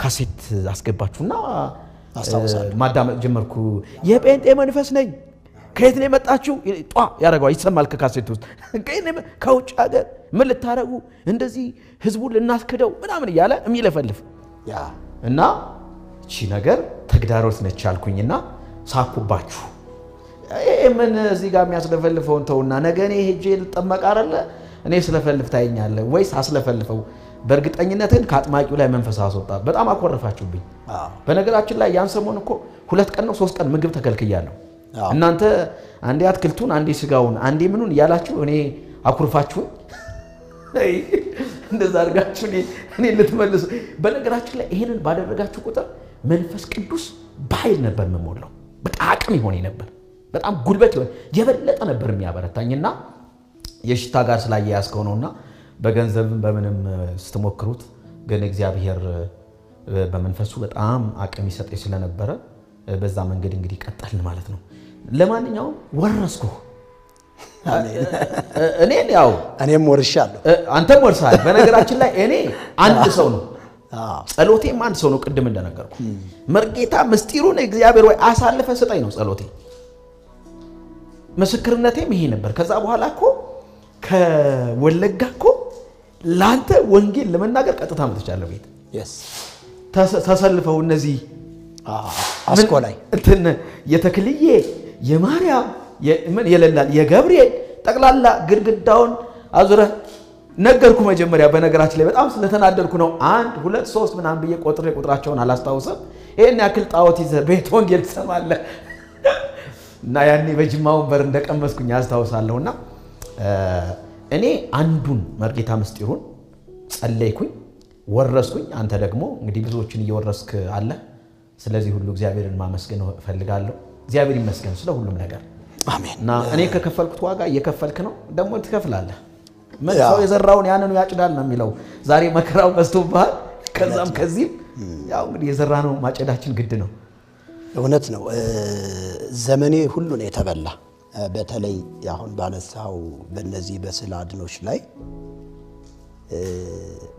ካሴት አስገባችሁና ማዳመጥ ጀመርኩ የጴንጤ መንፈስ ነኝ ከየት ነው የመጣችሁ ጧ ያረጋው ይሰማል ከካሴት ውስጥ ከውጭ ሀገር ምን ልታረጉ እንደዚህ ህዝቡን ልናስከደው ምናምን ይያለ የሚለፈልፍ ያ እና እቺ ነገር ተግዳሮት ነች አልኩኝና ሳኩባችሁ ምን እዚህ ጋር የሚያስለፈልፈው እንተውና ነገ እኔ ሄጄ ልጠመቅ አይደለ እኔ ስለፈልፍ ታየኛለህ ወይስ አስለፈልፈው በእርግጠኝነትን ከአጥማቂው ላይ መንፈስ አስወጣ በጣም አቆረፋችሁብኝ በነገራችን ላይ ያን ሰሞን እኮ 2 ቀን ነው 3 ቀን ምግብ ተከልክያለሁ እናንተ አንዴ አትክልቱን አንዴ ስጋውን አንዴ ምኑን ያላችሁ እኔ አኩርፋችሁ እንደዛ አድርጋችሁ እኔ ልትመልሱ በነገራችን ላይ ይሄንን ባደረጋችሁ ቁጥር መንፈስ ቅዱስ ባይል ነበር መሞላው በጣም አቅም ይሆን ነበር በጣም ጉልበት ይሆን የበለጠ ነበር የሚያበረታኝና የሽታ ጋር ስላያያዝከው ነውና በገንዘብም በምንም ስትሞክሩት ግን እግዚአብሔር በመንፈሱ በጣም አቅም ይሰጠኝ ስለነበረ በዛ መንገድ እንግዲህ ቀጠልን ማለት ነው ለማንኛውም ወረስኩ እኔም ወርሻለሁ አንተም ወርሳል በነገራችን ላይ እኔ አንድ ሰው ነው ጸሎቴም አንድ ሰው ነው ቅድም እንደነገርኩ መርጌታ ምስጢሩን እግዚአብሔር ወይ አሳልፈ ስጠኝ ነው ጸሎቴ መስክርነቴም ይሄ ነበር ከዛ በኋላ እኮ ከወለጋ እኮ ላንተ ወንጌል ለመናገር ቀጥታ መጥቻለሁ ቤት ተሰልፈው እነዚህ አስቆላይ እንትን የተክልዬ የማርያም ምን የለላል የገብርኤል ጠቅላላ ግድግዳውን አዙረ ነገርኩ መጀመሪያ በነገራችን ላይ በጣም ስለተናደርኩ ነው 1 2 3 ምናምን ብዬ ቁጥራቸውን አላስታውስም ይሄን ያክል ጣዖት ይዘ ቤት ወንጌል ትሰማለህ እና ያኔ በጅማው በር እንደቀመስኩኝ አስታውሳለሁና እኔ አንዱን መርጌታ ምስጢሩን ጸለይኩኝ ወረስኩኝ አንተ ደግሞ እንግዲህ ብዙዎችን እየወረስክ አለ ስለዚህ ሁሉ እግዚአብሔርን ማመስገን ፈልጋለሁ እግዚአብሔር ይመስገን ስለ ሁሉም ነገር አሜን እና እኔ ከከፈልኩት ዋጋ እየከፈልክ ነው ደግሞ ትከፍላለህ መጥተው የዘራውን ያንኑ ያጭዳል ነው የሚለው ዛሬ መከራው በዝቶብሃል ከዛም ከዚህ ያው እንግዲህ የዘራነው ማጨዳችን ግድ ነው እውነት ነው ዘመኔ ሁሉ ነው የተበላ በተለይ አሁን ባነሳው በእነዚህ በስዕል አድኖች ላይ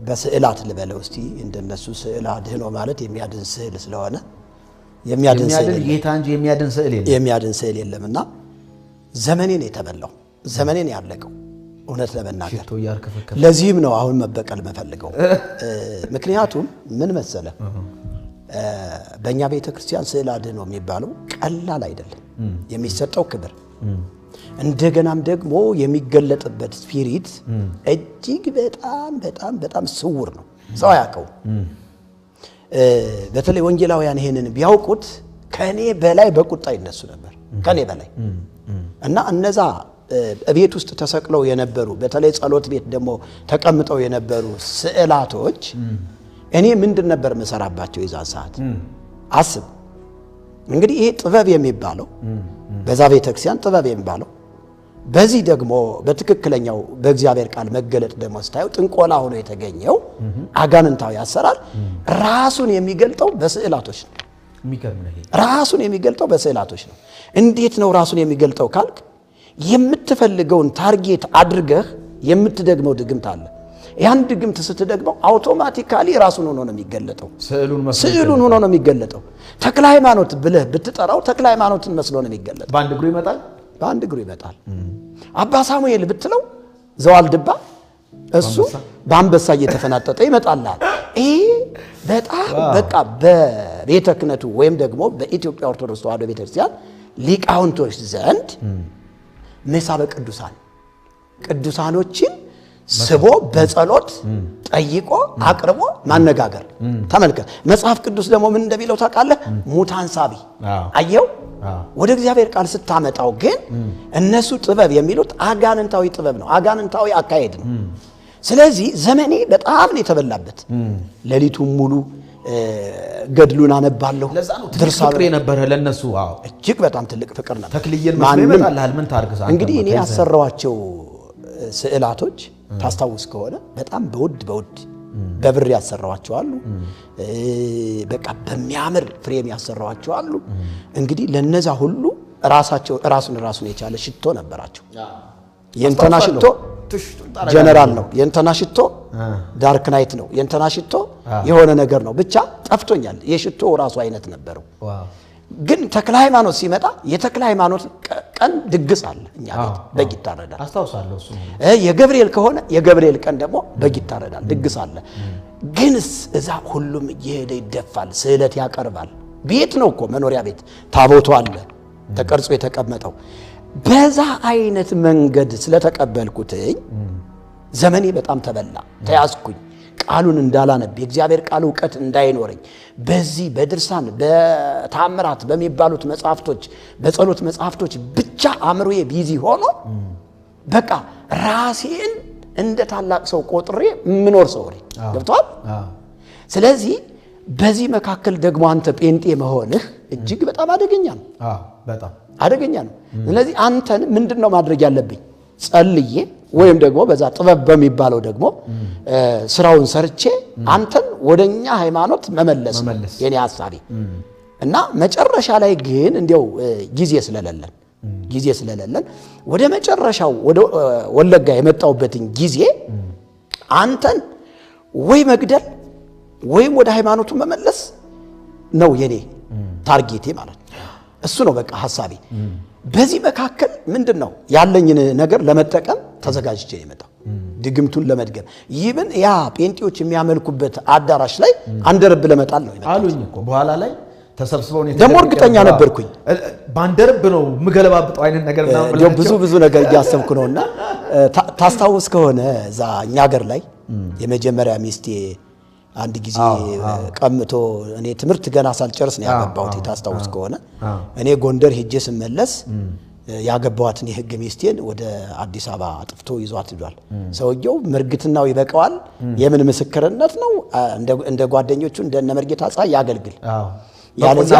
በስዕላት ልበለው እስቲ እንደነሱ ስዕል አድኖ ማለት የሚያድን ስዕል ስለሆነ የሚያድን ጌታ እንጂ የሚያድን ስዕል የለምና ዘመኔን የተበላው ዘመኔን ያለቀው እውነት ለመናገር ለዚህም ነው አሁን መበቀል መፈልገው ምክንያቱም ምን መሰለ በእኛ ቤተክርስቲያን ስዕል አድኖ የሚባለው ቀላል አይደለም የሚሰጠው ክብር እንደገናም ደግሞ የሚገለጥበት ስፒሪት እጅግ በጣም በጣም በጣም ስውር ነው ሰው ያቀው በተለይ ወንጌላውያን ይሄንን ቢያውቁት ከኔ በላይ በቁጣ ይነሱ ነበር ከኔ በላይ እና እነዛ ቤት ውስጥ ተሰቅለው የነበሩ በተለይ ጸሎት ቤት ደግሞ ተቀምጠው የነበሩ ስዕላቶች እኔ ምንድን ነበር መሰራባቸው ይዛን ሰዓት አስብ እንግዲህ ይሄ ጥበብ የሚባለው በዛ ቤተክርስቲያን ጥበብ የሚባለው በዚህ ደግሞ በትክክለኛው በእግዚአብሔር ቃል መገለጥ ደግሞ ስታዩ ጥንቆላ ሆኖ የተገኘው አጋንንታዊ አሰራር ራሱን የሚገልጠው በስዕላቶች ነው የሚገርም ነው ራሱን የሚገልጠው በስዕላቶች ነው እንዴት ነው ራሱን የሚገልጠው ካልክ የምትፈልገውን ታርጌት አድርገህ የምትደግመው ድግምት አለ ያን ድግምት ስትደግመው አውቶማቲካሊ ራሱን ሆኖ ነው የሚገለጠው ስዕሉን ሆኖ ነው የሚገለጠው ተክለ ሃይማኖት ብለህ ብትጠራው ተክለ ሃይማኖትን መስሎ ነው የሚገለጠው በአንድ እግሩ ይመጣል አባ ሳሙኤል ብትለው ዘዋልድባ እሱ በአንበሳ እየተፈናጠጠ ይመጣልሃል ይሄ በጣም በቃ በቤተ ክህነቱ ወይም ደግሞ በኢትዮጵያ ኦርቶዶክስ ተዋሕዶ ቤተክርስቲያን ሊቃውንቶች ዘንድ መሳበ ቅዱሳኖችን ስቦ በጸሎት ጠይቆ አቅርቦ ማነጋገር ተመልከት መጽሐፍ ቅዱስ ደግሞ ምን እንደሚለው ታውቃለህ ሙታን ሳቢ አየው ወደ እግዚአብሔር ቃል ስታመጣው ግን እነሱ ጥበብ የሚሉት አጋንንታዊ ጥበብ ነው አጋንንታዊ አካሄድ ነው ስለዚህ ዘመኔ በጣም ነው የተበላበት ለሊቱን ሙሉ ገድሉን አነባለሁ ፍቅር የነበረ ለነሱ እጅግ በጣም ትልቅ ፍቅር ነበር ተክልየን መስመታለህ ምን ታርግዛ እንግዲህ እኔ ያሰራዋቸው ስዕላቶች ታስታውስ ከሆነ በጣም በውድ በብር ያሰራዋቸው አሉ በቃ በሚያምር ፍሬም ያሰራዋቸው አሉ እንግዲህ ለነዛ ሁሉ ራሱን የቻለ ሽቶ ነበራቸው የእንተና ሽቶ ጀነራል ነው የእንተና ሽቶ ዳርክ ናይት ነው የእንተና ሽቶ የሆነ ነገር ነው ብቻ ጠፍቶኛል የሽቶ ራሱ አይነት ነበረው ግን ተክለ ሃይማኖት ሲመጣ የተክለ ሃይማኖት ቀን ድግስ አለ እኛ ቤት በግ ይታረዳል። አስታውሳለሁ እሱ የገብርኤል ከሆነ የገብርኤል ቀን ደግሞ በግ ይታረዳል፣ ድግስ አለ። ግንስ እዛ ሁሉም እየሄደ ይደፋል፣ ስዕለት ያቀርባል። ቤት ነው እኮ መኖሪያ ቤት፣ ታቦቱ አለ ተቀርጾ የተቀመጠው። በዛ አይነት መንገድ ስለተቀበልኩትኝ ዘመኔ በጣም ተበላ፣ ተያዝኩኝ። ቃሉን እንዳላነብ የእግዚአብሔር ቃል ዕውቀት እንዳይኖረኝ በዚህ በድርሳን በታምራት በሚባሉት መጽሐፍቶች በጸሎት መጽሐፍቶች ብቻ አእምሮዬ ቢዚ ሆኖ በቃ ራሴን እንደ ታላቅ ሰው ቆጥሬ ምኖር ሰው ነኝ። ገብቷል? ስለዚህ በዚህ መካከል ደግሞ አንተ ጴንጤ መሆንህ እጅግ በጣም አደገኛ ነው። በጣም አደገኛ ነው። ስለዚህ አንተን ምንድነው ማድረግ ያለብኝ? ጸልዬ ወይም ደግሞ በዛ ጥበብ በሚባለው ደግሞ ስራውን ሰርቼ አንተን ወደኛ ሃይማኖት መመለስ የኔ ሐሳቤ እና መጨረሻ ላይ ግን እንዲያው ጊዜ ስለሌለን ወደ መጨረሻው ወደ ወለጋ የመጣውበትን ጊዜ አንተን ወይ መግደል ወይም ወደ ሃይማኖቱ መመለስ ነው የኔ ታርጌቴ ማለት ነው። እሱ ነው በቃ ሐሳቤ። በዚህ መካከል ምንድነው ያለኝን ነገር ለመጠቀም ተዘጋጅቼ የመጣው ድግምቱን ለመድገም ይብን ያ ጴንጤዎች የሚያመልኩበት አዳራሽ ላይ አንደርብ ለመጣል ነው የመጣው አሉኝ እኮ በኋላ ላይ ተሰብስበው ነው ደሞ እርግጠኛ ነበርኩኝ ባንደርብ ነው ምገለባብጠው አይነት ነገር ነው ብዙ ነገር እያሰብኩ ነውና ታስታውስ ከሆነ እዛ እኛ ሀገር ላይ የመጀመሪያ ሚስቴ አንድ ጊዜ ቀምቶ እኔ ትምህርት ገና ሳልጨርስ ነው ያገባሁት። ታስታውስ ከሆነ እኔ ጎንደር ሄጄ ስመለስ ያገባዋትን የሕግ ሚስቴን ወደ አዲስ አበባ አጥፍቶ ይዟት ሄዷል። ሰውየው ምርግትናው ይበቃዋል። የምን ምስክርነት ነው? እንደ ጓደኞቹ እንደነ መርጌታ ጻይ ያገልግል ያለዚያ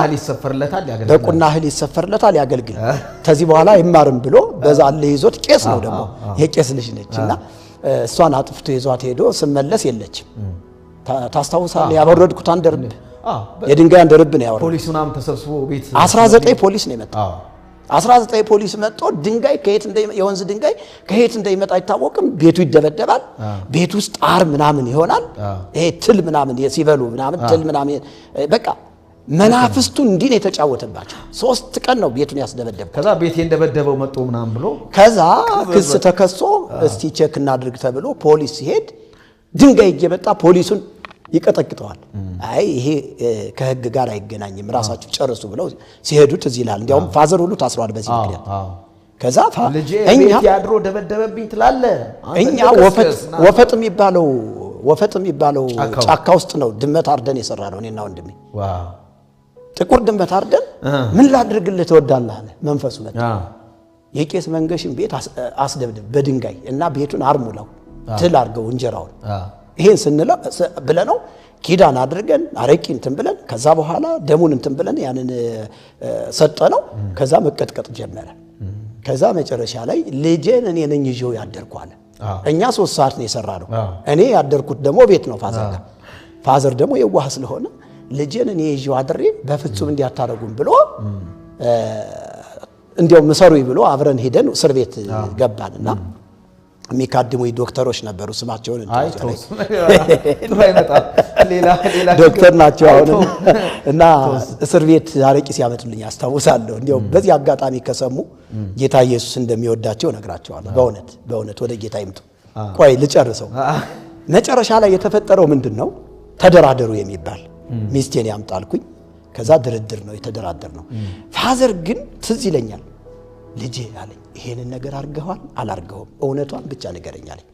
በቁና እህል ይሰፈርለታል ያገልግል። ከዚህ በኋላ አይማርም ብሎ በዛ አለ ይዞት ቄስ ነው ደግሞ የቄስ ልጅ ነችና እሷን አጥፍቶ ይዟት ሄዶ ስመለስ የለችም። ታስታውሳለህ? ያወረድኩት አንደርብ የድንጋይ አንደርብ ነው ያወረድኩት። ፖሊሱናም ተሰብስቦ ቤት 19 ፖሊስ ነው የመጣው። 19 ፖሊስ መጥቶ ድንጋይ ከየት የወንዝ ድንጋይ ከየት እንደሚመጣ አይታወቅም። ቤቱ ይደበደባል። ቤት ውስጥ ጣር ምናምን ይሆናል። ይሄ ትል ምናምን ሲበሉ ምናምን ትል ምናምን በቃ መናፍስቱ እንዲህ ነው የተጫወተባቸው። 3 ቀን ነው ቤቱን ያስደበደበው። ከዛ ቤቴ እንደበደበው መጥቶ ምናምን ብሎ ከዛ ክስ ተከሶ እስቲ ቼክ እናድርግ ተብሎ ፖሊስ ሲሄድ ድንጋይ እየመጣ ፖሊሱን ይቀጠቅጠዋል። አይ ይሄ ከሕግ ጋር አይገናኝም ራሳችሁ ጨርሱ ብለው ሲሄዱት እዚህ ይላል። እንዲያውም ፋዘር ሁሉ ታስሯል በዚህ ምክንያት። ከዛ እኛ ያድሮ ደበደበብኝ ትላለ። እኛ ወፈጥ የሚባለው ጫካ ውስጥ ነው ድመት አርደን የሰራ ነው እኔና ወንድሜ። ጥቁር ድመት አርደን ምን ላድርግልህ ትወዳለህ አለ መንፈሱ መጣ። የቄስ መንገሽን ቤት አስደብድብ በድንጋይ እና ቤቱን አርሙላው ትል አድርገው እንጀራውን ይሄን ስንለው ብለነው ኪዳን አድርገን አረቂ እንትን ብለን ከዛ በኋላ ደሙን እንትን ብለን ያንን ሰጠነው። ከዛ መቀጥቀጥ ጀመረ። ከዛ መጨረሻ ላይ ልጄን እኔ ነኝ ይዤው ያደርኳለ። እኛ 3 ሰዓት ነው የሰራነው። እኔ ያደርኩት ደግሞ ቤት ነው ፋዘር ጋር። ፋዘር ደግሞ የዋህ ስለሆነ ልጄን እኔ ይዤው አድሬ በፍጹም እንዲያታረጉም ብሎ እንዲያው ምሰሩይ ብሎ አብረን ሄደን እስር ቤት ገባንና የሚካድሙ ዶክተሮች ነበሩ። ስማቸውን ዶክተር ናቸው አሁን እና እስር ቤት አረቂ ሲያመጡልኝ አስታውሳለሁ። እንዲያው በዚህ አጋጣሚ ከሰሙ ጌታ ኢየሱስ እንደሚወዳቸው ነግራቸዋለሁ። በእውነት ወደ ጌታ ይምጡ። ቆይ ልጨርሰው። መጨረሻ ላይ የተፈጠረው ምንድነው? ተደራደሩ የሚባል ሚስቴን ያምጣልኩኝ። ከዛ ድርድር ነው የተደራደር ነው። ፋዘር ግን ትዝ ይለኛል ልጄ አለኝ ይሄንን ነገር አርገዋል አላርገውም እውነቷን ብቻ ንገረኝ አለኝ።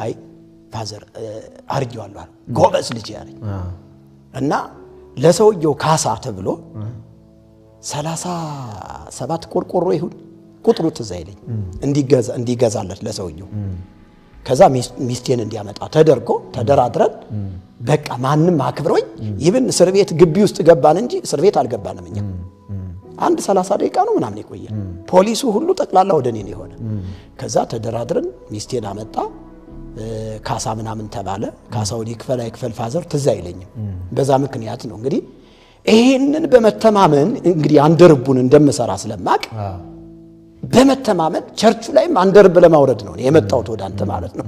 አይ ፋዘር አርገዋለሁ አለ። ጎበዝ ልጄ አለኝ እና ለሰውየው ካሳ ተብሎ 37 ቆርቆሮ ይሁን ቁጥሩ ትዝ አይለኝ እንዲገዛለት ለሰውየው። ከዛ ሚስቴን እንዲያመጣ ተደርጎ ተደራድረን በቃ ማንም አክብሮኝ ይብን እስር ቤት ግቢ ውስጥ ገባን እንጂ እስር ቤት አልገባንም እኛ። አንድ 30 ደቂቃ ነው ምናምን የቆየ። ፖሊሱ ሁሉ ጠቅላላ ወደኔ ነው የሆነ። ከዛ ተደራድረን ሚስቴን አመጣ። ካሳ ምናምን ተባለ። ካሳውን ይክፈል ፋዘር ትዝ አይለኝም። በዛ ምክንያት ነው እንግዲህ ይሄንን በመተማመን እንግዲህ አንደርቡን እንደምሰራ ስለማቅ በመተማመን ቸርቹ ላይም አንደርብ ለማውረድ ነው የመጣሁት ወደ አንተ ማለት ነው።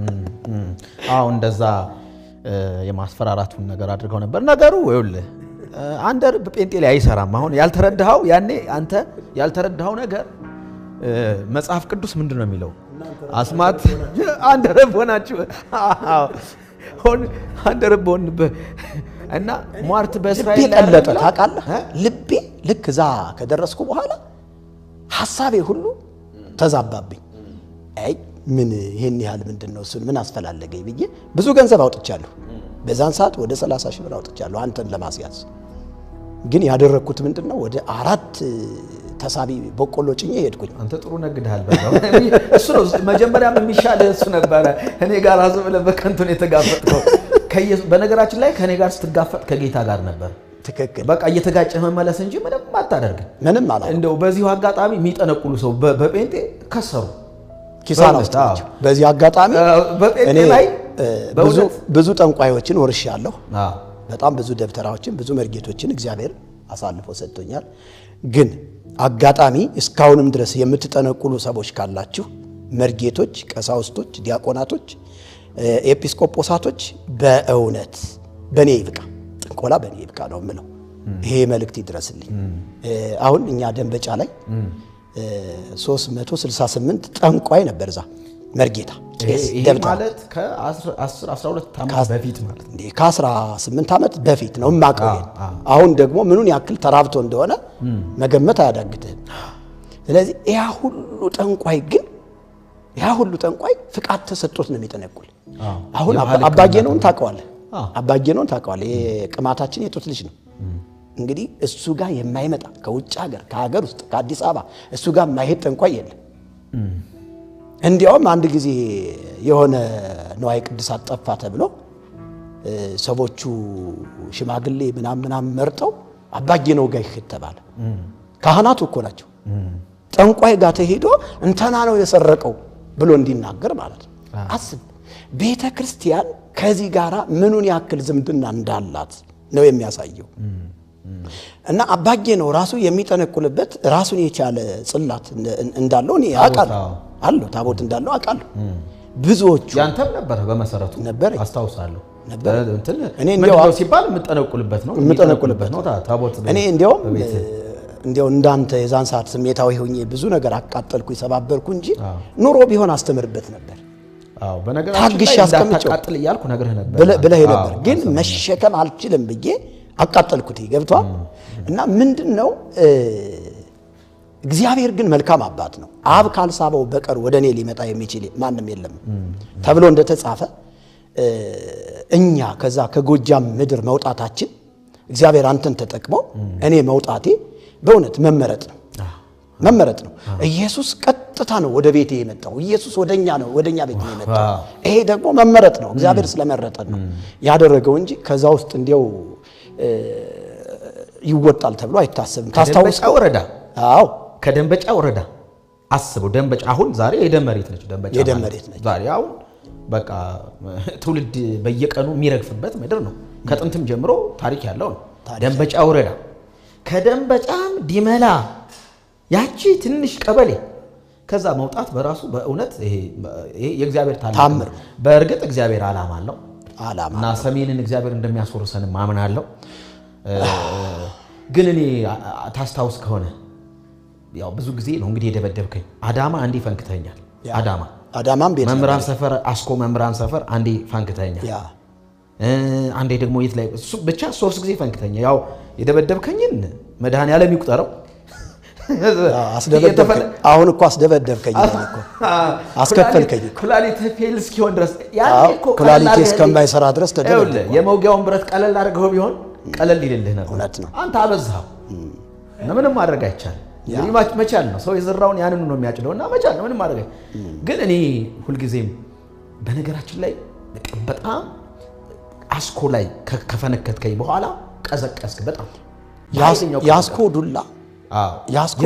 አዎ እንደዛ የማስፈራራቱን ነገር አድርገው ነበር። ነገሩ ይኸውልህ አንደርብ ጴንጤ ላይ አይሰራም። አሁን ያልተረዳኸው ያኔ አንተ ያልተረዳኸው ነገር መጽሐፍ ቅዱስ ምንድን ነው የሚለው? አስማት አንድ ረብ ሆናችሁ አንድ ረብ ሆን እና ሟርት በእስራኤል ላይ ቀለጠ። ታውቃለህ ልቤ ልክ እዛ ከደረስኩ በኋላ ሐሳቤ ሁሉ ተዛባብኝ። አይ ምን ይሄን ያህል ምንድነው እሱን ምን አስፈላለገኝ ብዬ ብዙ ገንዘብ አውጥቻለሁ። በዛን ሰዓት ወደ 30 ሺህ ብር አውጥቻለሁ አንተን ለማስያዝ። ግን ያደረኩት ምንድነው ወደ 4 ተሳቢ በቆሎ ጭኜ ሄድኩኝ። አንተ ጥሩ ነግደሃል። እሱ ነው መጀመሪያም የሚሻል እሱ ነበረ። እኔ ጋር አዘ ብለህ በከንቱ ነው የተጋፈጥከው። በነገራችን ላይ ከኔ ጋር ስትጋፈጥ ከጌታ ጋር ነበር። ትክክል። በቃ እየተጋጨህ መመለስ እንጂ ምንም አታደርግም። ምንም አላ እንደው በዚሁ አጋጣሚ የሚጠነቁሉ ሰው በጴንጤ ከሰሩ ኪሳራ ውስጥ ናቸው። በዚህ አጋጣሚ በጴንጤ ላይ ብዙ ጠንቋዮችን ወርሻለሁ። በጣም ብዙ ደብተራዎችን ብዙ መርጌቶችን እግዚአብሔር አሳልፎ ሰጥቶኛል። ግን አጋጣሚ እስካሁንም ድረስ የምትጠነቁሉ ሰዎች ካላችሁ መርጌቶች፣ ቀሳውስቶች፣ ዲያቆናቶች፣ ኤጲስቆጶሳቶች በእውነት በኔ ይብቃ፣ ጥንቆላ በኔ ይብቃ ነው የምለው። ይሄ መልእክት ይድረስልኝ። አሁን እኛ ደንበጫ ላይ 368 ጠንቋይ ነበር እዛ መርጌታ። ይሄ ማለት ከ12 ዓመት በፊት ማለት እንዴ ከ18 ዓመት በፊት ነው የማውቀው። አሁን ደግሞ ምኑን ያክል ተራብቶ እንደሆነ መገመት አያዳግትህም። ስለዚህ ያ ሁሉ ጠንቋይ ፍቃድ ተሰጥቶት ነው የሚጠነቁል። አሁን አባጌነውን ታውቀዋለህ? አባጌነውን ታውቀዋለህ? የቅማታችን የጡት ልጅ ነው። እንግዲህ እሱ ጋር የማይመጣ ከውጭ ሀገር ከሀገር ውስጥ ከአዲስ አበባ እሱ ጋር የማይሄድ ጠንቋይ የለም። እንዲያውም አንድ ጊዜ የሆነ ንዋየ ቅድሳት ጠፋ ተብሎ ሰዎቹ ሽማግሌ ምናምን መርጠው አባጌነው ጋር ይሄድ ተባለ። ካህናቱ እኮ ናቸው። ጠንቋይ ጋር ተሄዶ እንተና ነው የሰረቀው ብሎ እንዲናገር ማለት ነው። አስብ፣ ቤተ ክርስቲያን ከዚህ ጋራ ምኑን ያክል ዝምድና እንዳላት ነው የሚያሳየው። እና አባጌነው ራሱ የሚጠነቁልበት ራሱን የቻለ ጽላት እንዳለው እኔ አውቃለሁ። ታቦት እንዳለው አውቃለሁ። ብዙዎቹ ያንተም ነበር በመሰረቱ ነበር አስታውሳለሁ። ነበር እኔ እንዲያው ሲባል የምጠነቁልበት ነው ታቦት። እኔ እንዲያው እንዳንተ የዛን ሰዓት ስሜታዊ ሆኜ ብዙ ነገር አቃጠልኩ ይሰባበርኩ እንጂ ኑሮ ቢሆን አስተምርበት ነበር። አዎ በነገራችን ላይ እንዳታቃጥል እያልኩ ነግሬህ ነበር ብለህ ነበር። ግን መሸከም አልችልም ብዬ አቃጠልኩት። ገብቷል። እና ምንድነው እግዚአብሔር ግን መልካም አባት ነው። አብ ካልሳበው በቀር ወደ እኔ ሊመጣ የሚችል ማንም የለም ተብሎ እንደተጻፈ እኛ ከዛ ከጎጃም ምድር መውጣታችን እግዚአብሔር አንተን ተጠቅሞ እኔ መውጣቴ በእውነት መመረጥ ነው። ኢየሱስ ቀጥታ ነው ወደ ቤቴ የመጣው። ኢየሱስ ወደኛ ቤት ነው የመጣው። ይሄ ደግሞ መመረጥ ነው። እግዚአብሔር ስለመረጠን ነው ያደረገው እንጂ ከዛ ውስጥ እንዲያው ይወጣል ተብሎ አይታሰብም። ታስታውስ ወረዳ አዎ ከደንበጫ ወረዳ አስበው። ደንበጫ አሁን ዛሬ የደም መሬት ነች። ደንበጫ የደም መሬት ነች ዛሬ። አሁን በቃ ትውልድ በየቀኑ የሚረግፍበት ምድር ነው። ከጥንትም ጀምሮ ታሪክ ያለው ነው ደንበጫ ወረዳ። ከደንበጫም ዲመላ ያቺ ትንሽ ቀበሌ ከዛ መውጣት በራሱ በእውነት ይሄ የእግዚአብሔር ታምር። በእርግጥ እግዚአብሔር ዓላማ አለው እና ሰሜንን እግዚአብሔር እንደሚያስወርሰን ማምናለሁ። ግን እኔ ታስታውስ ከሆነ ያው ብዙ ጊዜ ነው እንግዲህ የደበደብከኝ። አዳማ አንዴ ፈንክተኛል። አዳማም ቤት መምራን ሰፈር አስኮ መምራን ሰፈር አንዴ ፈንክተኛል። አንዴ ደግሞ የት ላይ ብቻ 3 ጊዜ ፈንክተኛ። ያው የደበደብከኝን መድኃኔዓለም ይቁጠረው። አሁን እኮ አስደበደብከኝ እኮ አስከፈልከኝ። ኩላሊት ፌል እስኪሆን ድረስ ኩላሊት እስከማይሰራ ድረስ ተደበደብኩ። የመውጊያውን ብረት ቀለል አድርገው ቢሆን ቀለል ይልልህ ነበር። እውነት ነው። አንተ አበዛኸው እና ምንም ማድረግ አይቻልም። መቻል ነው። ሰው የዘራውን ያንኑ ነው የሚያጭደውና መቻል ነው። ምንም ማድረግ ግን እኔ ሁልጊዜም በነገራችን ላይ በጣም አስኮ ላይ ከፈነከትከኝ በኋላ ቀዘቀዝክ በጣም። ያስኮ ዱላ ያስኮ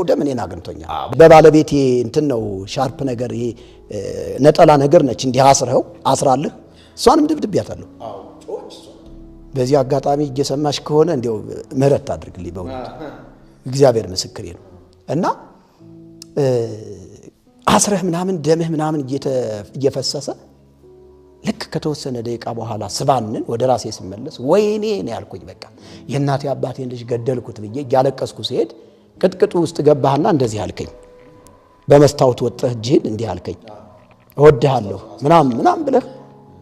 ደም እኔን አግኝቶኛል። በባለቤቴ እንትን ነው ሻርፕ ነገር ይሄ ነጠላ ነገር ነች እንዲህ አስራልህ እሷንም ድብድቤያታለሁ። በዚህ አጋጣሚ እየሰማሽ ከሆነ እንዲያው ምህረት አድርግልኝ በእውነት እግዚአብሔር ምስክሬ ነው። እና አስረህ ምናምን ደምህ ምናምን እየፈሰሰ ልክ ከተወሰነ ደቂቃ በኋላ ስባንን ወደ ራሴ ስመለስ ወይኔ ነው ያልኩኝ። በቃ የእናቴ አባቴን ልጅ ገደልኩት ብዬ እያለቀስኩ ሲሄድ ቅጥቅጡ ውስጥ ገባህና እንደዚህ አልከኝ በመስታወት ወጥተህ እጅህን እንዲህ አልከኝ እወድሃለሁ ምናምን ብለህ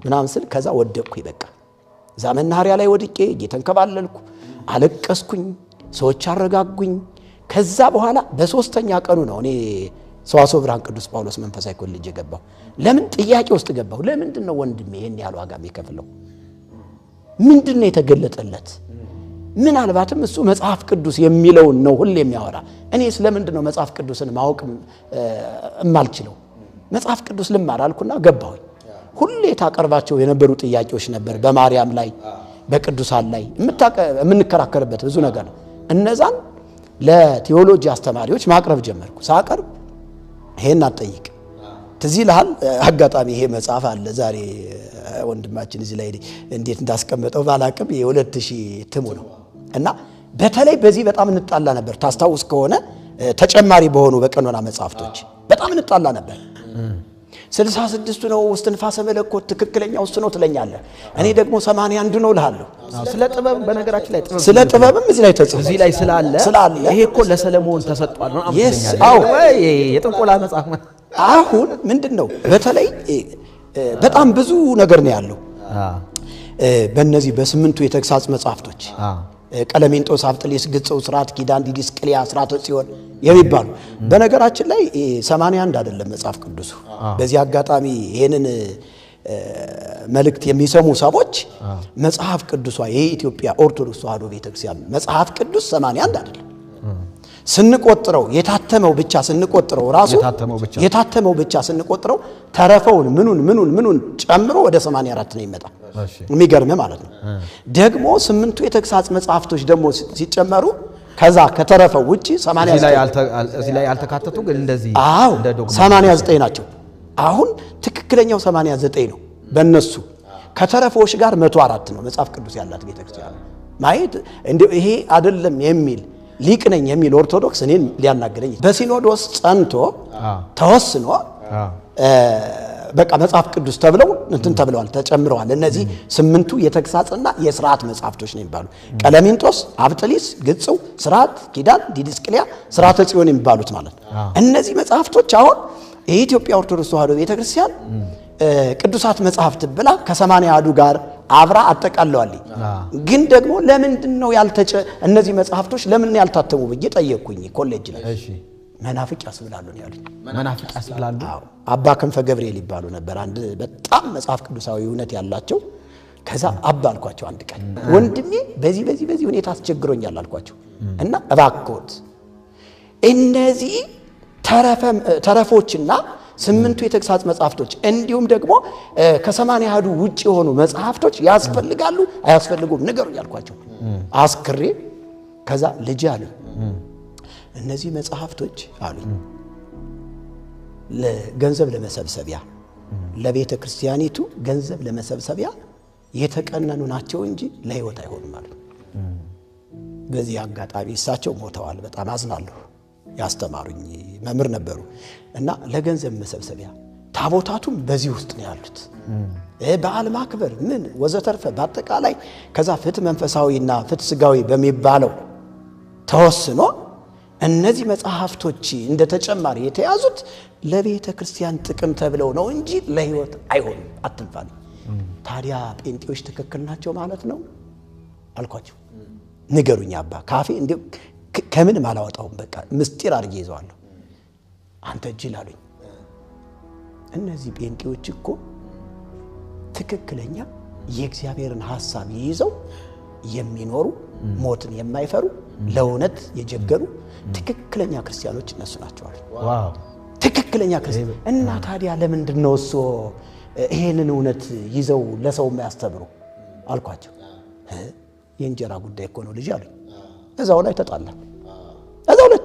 ምናምን ስል ከዛ ወደቅኩኝ በቃ እዛ መናኸሪያ ላይ ወድቄ እየተንከባለልኩ አለቀስኩኝ ሰዎች አረጋጉኝ ከዛ በኋላ በሶስተኛ ቀኑ ነው እኔ ሰዋስወ ብርሃን ቅዱስ ጳውሎስ መንፈሳዊ ኮሌጅ የገባው ለምን ጥያቄ ውስጥ ገባው ለምንድነው ወንድሜ ይሄን ያህል ዋጋ የሚከፍለው ምንድነው የተገለጠለት ምናልባትም እሱ መጽሐፍ ቅዱስ የሚለው ነው ሁሌ የሚያወራ እኔ ስለምንድነው መጽሐፍ ቅዱስን ማወቅ እማልችለው መጽሐፍ ቅዱስ ልማር አልኩና ገባሁ ሁሌ ታቀርባቸው የነበሩ ጥያቄዎች ነበር በማርያም ላይ በቅዱሳን ላይ የምንከራከርበት ብዙ ነገር ነው እነዛን ለቴዎሎጂ አስተማሪዎች ማቅረብ ጀመርኩ ሳቀርብ ይሄን አጠይቅ ትዝ ይልሃል አጋጣሚ ይሄ መጽሐፍ አለ ዛሬ ወንድማችን እዚህ ላይ እንዴት እንዳስቀመጠው ባላቅም የ2000 ትሙ ነው እና በተለይ በዚህ በጣም እንጣላ ነበር ታስታውስ ከሆነ ተጨማሪ በሆኑ በቀኖና መጽሐፍቶች በጣም እንጣላ ነበር 66 ነው እስትንፋሰ መለኮት ትክክለኛው እሱ ነው ትለኛለህ እኔ ደግሞ 81 ነው እልሃለሁ ስለ ጥበብ በነገራችን ላይ ጥበብ ስለ ጥበብም እዚህ ላይ ተጽፏል እዚህ ላይ ስላለ ይሄ እኮ ለሰለሞን ተሰጥቷል ነው የጥንቆላ መጽሐፍ አሁን ምንድነው በተለይ በጣም ብዙ ነገር ነው ያለው በእነዚህ በስምንቱ የተግሳጽ መጽሐፍቶች ቀለሜንጦስ አብጥሊስ ግጽው ስርዓት ኪዳን ዲድስቅልያ ስርዓተ ጽዮን የሚባሉ በነገራችን ላይ 81 አይደለም መጽሐፍ ቅዱስ በዚህ አጋጣሚ ይሄንን መልእክት የሚሰሙ ሰዎች መጽሐፍ ቅዱሷ የኢትዮጵያ ኦርቶዶክስ ተዋሕዶ ቤተክርስቲያን መጽሐፍ ቅዱስ 81 አይደለም ስንቆጥረው የታተመው ብቻ ስንቆጥረው ራሱ የታተመው ብቻ ስንቆጥረው ተረፈውን ምኑን ጨምሮ ወደ 84 ነው ይመጣ የሚገርም ማለት ነው ደግሞ ስምንቱ የተግሳጽ መጽሐፍቶች ደግሞ ሲጨመሩ ከዛ ከተረፈው ውጪ 89 እዚህ ላይ ያልተካተቱ ግን እንደዚህ እንደ ዶግማ 89 ናቸው አሁን ትክክለኛው 89 ነው በእነሱ ከተረፈዎች ጋር 104 ነው መጽሐፍ ቅዱስ ያላት ቤተክርስቲያን ማየት እንዴ ይሄ አይደለም የሚል ሊቅ ነኝ የሚል ኦርቶዶክስ እኔን ሊያናገረኝ በሲኖዶስ ጸንቶ ተወስኖ በቃ መጽሐፍ ቅዱስ ተብለው እንትን ተብለዋል ተጨምረዋል እነዚህ ስምንቱ የተግሳጽና የሥርዓት መጽሐፍቶች ነው የሚባሉ ቀለሜንጦስ አብጥሊስ ግጽው ስርዓት ኪዳን ዲድስቅልያ ስርዓተ ጽዮን የሚባሉት ማለት እነዚህ መጽሐፍቶች አሁን የኢትዮጵያ ኦርቶዶክስ ተዋሕዶ ቤተክርስቲያን ቅዱሳት መጽሐፍት ብላ ከ80 ጋር አብራ አጠቃለዋለች ግን ደግሞ ለምንድነው እነዚህ መጽሐፍቶች ለምን ያልታተሙ ብዬ ጠየቅኩኝ ኮሌጅ ላይ እሺ መናፍቅ ያስብላሉ ነው ያሉኝ መናፍቅ ያስብላሉ አባ ክንፈ ገብርኤል ይባሉ ነበር አንድ በጣም መጽሐፍ ቅዱሳዊ እውነት ያላቸው ከዛ አባ አልኳቸው አንድ ቀን ወንድሜ በዚህ ሁኔታ አስቸግሮኛል አልኳቸው እና እባክዎት እነዚህ ተረፎችና ስምንቱ የተግሳጽ መጽሐፍቶች እንዲሁም ደግሞ ከ80 ውጪ የሆኑ መጽሐፍቶች ያስፈልጋሉ አያስፈልጉም ንገሩኝ አልኳቸው አስክሬ ከዛ ልጅ አለ እነዚህ መጽሐፍቶች አሉኝ ለገንዘብ ለመሰብሰቢያ ለቤተ ክርስቲያኒቱ ገንዘብ ለመሰብሰቢያ የተቀነኑ ናቸው እንጂ ለህይወት አይሆኑም ማለት በዚህ አጋጣሚ እሳቸው ሞተዋል በጣም አዝናለሁ ያስተማሩኝ መምህር ነበሩ እና ለገንዘብ መሰብሰቢያ ታቦታቱም በዚህ ውስጥ ነው ያሉት በዓል ማክበር ምን ወዘተርፈ በአጠቃላይ ከዛ ፍትህ መንፈሳዊና ፍትህ ስጋዊ በሚባለው ተወስኖ እነዚህ መጽሐፍቶች እንደተጨማሪ የተያዙት ለቤተ ክርስቲያን ጥቅም ተብለው ነው እንጂ ለህይወት አይሆንም አትንፋል ታዲያ ጴንጤዎች ትክክል ናቸው ማለት ነው አልኳቸው ንገሩኝ አባ ካፌ እንዴ ከምን ማላወጣውም በቃ ምስጢር አድርጌ ይዘዋለሁ አንተ ጅል አሉኝ እነዚህ ጴንጤዎች እኮ ትክክለኛ የእግዚአብሔርን ሐሳብ ይዘው የሚኖሩ ሞትን የማይፈሩ ለእውነት የጀገሩ ትክክለኛ ክርስቲያኖች እነሱ ናቸው አሉ ዋው ትክክለኛ ክርስቲያን እና ታዲያ ለምንድነው እሱ ይሄንን እውነት ይዘው ለሰው የማያስተምሩ አልኳቸው የእንጀራ ጉዳይ እኮ ነው ልጅ አሉኝ እዛው ላይ ተጣላ እዛው ላይ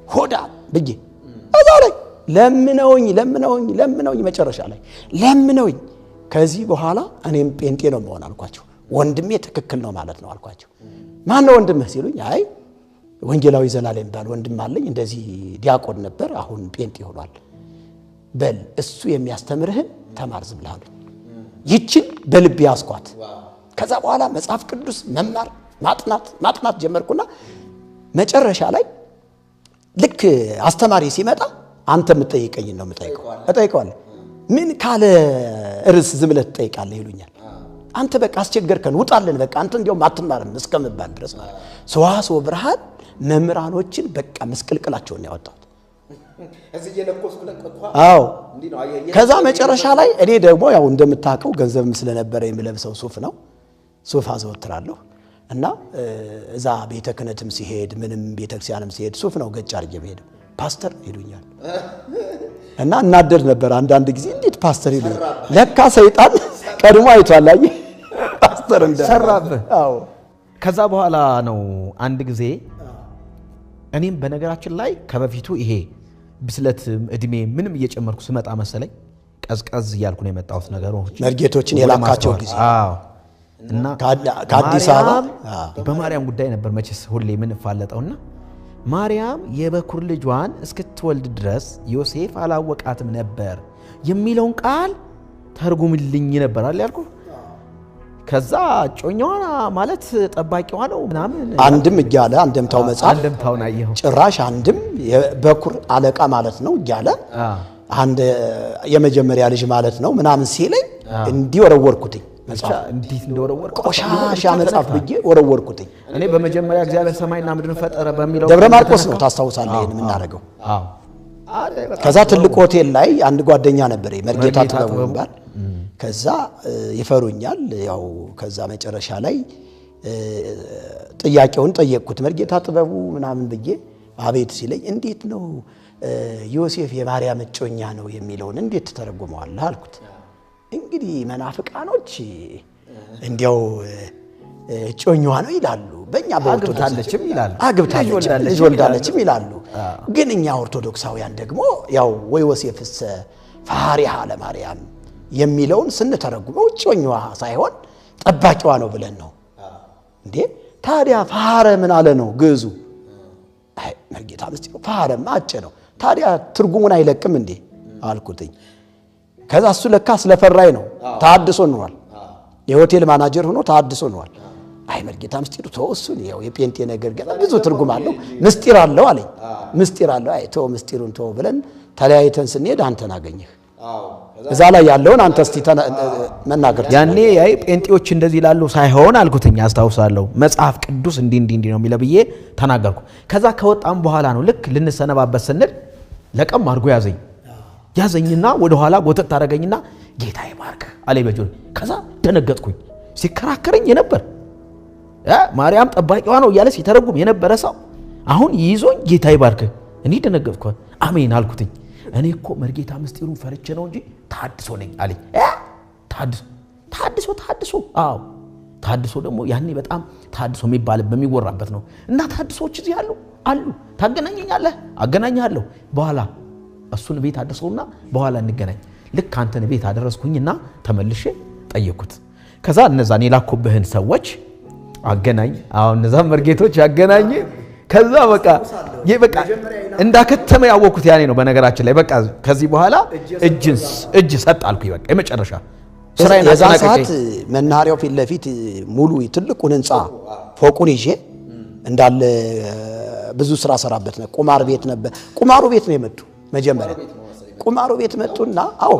ሆዳ ብዬ እዛው ላይ ለምነውኝ መጨረሻ ላይ ለምነውኝ ከዚህ በኋላ እኔም ጴንጤ ነው መሆን አልኳቸው ወንድሜ ትክክል ነው ማለት ነው አልኳቸው ማን ነው ወንድምህ ሲሉኝ አይ ወንጌላዊ ዘላለም ባል ወንድም አለኝ እንደዚህ ዲያቆን ነበር አሁን ጴንጤ ሆኗል በል እሱ የሚያስተምርህን ተማር ዝም ብለህ ይችን በልብ ያስኳት ከዛ በኋላ መጽሐፍ ቅዱስ መማር ማጥናት ጀመርኩና መጨረሻ ላይ ልክ አስተማሪ ሲመጣ አንተ የምትጠይቀኝ ነው እጠይቀዋለሁ። ምን ካለ ርዕስ ዝም ብለህ ትጠይቃለህ ይሉኛል። አንተ በቃ አስቸገርከን ውጣልን በቃ አንተ እንዲያውም አትማርም እስከምባል ድረስ ማለት ሰዋስወ ብርሃን መምህራኖችን በቃ መስቀልቅላቸውን ያወጣው እዚህ የለቆስ ብለቀቷ። አዎ ከዛ መጨረሻ ላይ እኔ ደግሞ ያው እንደምታውቀው ገንዘብም ስለነበረ የምለብሰው ሱፍ ነው። ሱፍ አዘወትራለሁ እና እዛ ቤተ ክህነትም ሲሄድ ምንም ቤተክርስቲያንም ሲሄድ ሱፍ ነው ገጭ አድርጌ ብሄድ ፓስተር ይሉኛል እና እናደድ ነበር አንዳንድ ጊዜ። እንዴት ፓስተር ይሉኛል? ለካ ሰይጣን ቀድሞ አይቷል። አይ ፓስተር እንደሰራብህ። አዎ ከዛ በኋላ ነው አንድ ጊዜ እኔም በነገራችን ላይ ከበፊቱ ይሄ ብስለት እድሜ ምንም እየጨመርኩ ስመጣ መሰለኝ ቀዝቀዝ እያልኩ ነው የመጣሁት ነገሮች መርጌቶችን የላካቸው ጊዜ። አዎ እና ከአዲስ አበባ በማርያም ጉዳይ ነበር መቼስ ሁሌ ምን ፋለጠውና ማርያም የበኩር ልጇን እስክትወልድ ድረስ ዮሴፍ አላወቃትም ነበር የሚለውን ቃል ተርጉምልኝ ነበር አይደል ያልኩ። ከዛ ጮኛዋ ማለት ጠባቂዋ ነው ምናምን አንድም እያለ አንድምታው መጽሐፍ አንድምታውን አየሁ። ጭራሽ አንድም የበኩር አለቃ ማለት ነው እያለ አንድ የመጀመሪያ ልጅ ማለት ነው ምናምን ሲለኝ እንዲወረወርኩትኝ መጽሐፍ እንዴት እንደወረወርኩ ቆሻሻ መጽሐፍ ብዬ ወረወርኩትኝ። እኔ በመጀመሪያ እግዚአብሔር ሰማይና ምድርን ፈጠረ በሚለው ደብረ ማርቆስ ነው ታስታውሳለህ ይሄን የምናደርገው። አዎ ከዛ ትልቅ ሆቴል ላይ አንድ ጓደኛ ነበር መርጌታ ጥበቡ ይባል። ከዛ ይፈሩኛል ያው ከዛ መጨረሻ ላይ ጥያቄውን ጠየቅኩት መርጌታ ጥበቡ ምናምን ብዬ አቤት ሲለኝ እንዴት ነው ዮሴፍ የማርያም እጮኛ ነው የሚለውን እንዴት ተተረጉመዋለህ አልኩት። እንግዲህ መናፍቃኖች እንዲያው እጮኛዋ ነው ይላሉ፣ በእኛ በኦርቶዶክሳለችም ይላሉ አግብታለች ልጅ ወልዳለችም ይላሉ። ግን እኛ ኦርቶዶክሳውያን ደግሞ ያው ወይ ዮሴፍስ ፈሃሪሃ ለማርያም የሚለውን ስንተረጉመው እጮኛዋ ሳይሆን ጠባቂዋ ነው ብለን ነው። እንዴ ታዲያ ፈሃረ ምን አለ ነው ግዕዙ? አይ መርጌታ ምስጢሩ ፈሃረማ አጭ ነው። ታዲያ ትርጉሙን አይለቅም እንዴ አልኩትኝ። ከዛ እሱ ለካ ስለፈራይ ነው ታድሶ ሆኗል። የሆቴል ማናጀር ሆኖ ታድሶ ሆኗል። አይ መርጌታ ምስጢሩ ተወሱን ያው የጴንጤ ነገር ገና ብዙ ትርጉም አለው ምስጢር አለው አለኝ። ምስጢር አለው አይ ተው ምስጢሩን ተው ብለን ተለያይተን ስንሄድ አንተን አገኘህ። እዛ ላይ ያለውን አንተ እስቲ መናገር ያኔ አይ ጴንጤዎች እንደዚህ ይላሉ ሳይሆን አልኩትኝ አስታውሳለሁ። መጽሐፍ ቅዱስ እንዲህ ነው የሚለው ብዬ ተናገርኩ። ከዛ ከወጣም በኋላ ነው ልክ ልንሰነባበት ስንል ለቀም አድርጎ ያዘኝና ወደ ኋላ ጎተት ታረገኝና ጌታ ይባርክ አለኝ በጆሮ። ከዛ ደነገጥኩኝ። ሲከራከረኝ የነበር ማርያም ጠባቂዋ ነው እያለ ሲተረጉም የነበረ ሰው አሁን ይዞኝ ጌታ ይባርክ። እኔ ደነገጥኩ። አሜን አልኩትኝ። እኔ እኮ መርጌታ ምስጢሩን ፈርቼ ነው እንጂ ታድሶ ነኝ አለኝ። ታድሶ አዎ ታድሶ ደግሞ ያኔ በጣም ታድሶ የሚባል በሚወራበት ነው። እና ታድሶች እዚህ አሉ ታገናኘኛለህ? አገናኛለሁ። በኋላ እሱን ቤት አድርሰውና በኋላ እንገናኝ። ልክ አንተን ቤት አደረስኩኝና ተመልሼ ጠየቅኩት። ከዛ እነዛን የላኩብህን ሰዎች አገናኝ። አሁን እነዛ መርጌቶች አገናኝ። ከዛ በቃ እንዳከተመ ያወቅኩት ያኔ ነው። በነገራችን ላይ በቃ ከዚህ በኋላ እጅ ሰጥ አልኩኝ። በቃ የመጨረሻ ስራዬን አሳናቀቀኝ። መናኸሪያው ፊት ለፊት ሙሉ ትልቁን ህንጻ ፎቁን ይዤ እንዳለ ብዙ ስራ ሰራበት ነው። ቁማር ቤት ነበር። ቁማሩ ቤት ነው የመጡ መጀመሪያ ቁማሩ ቤት መጡና አዎ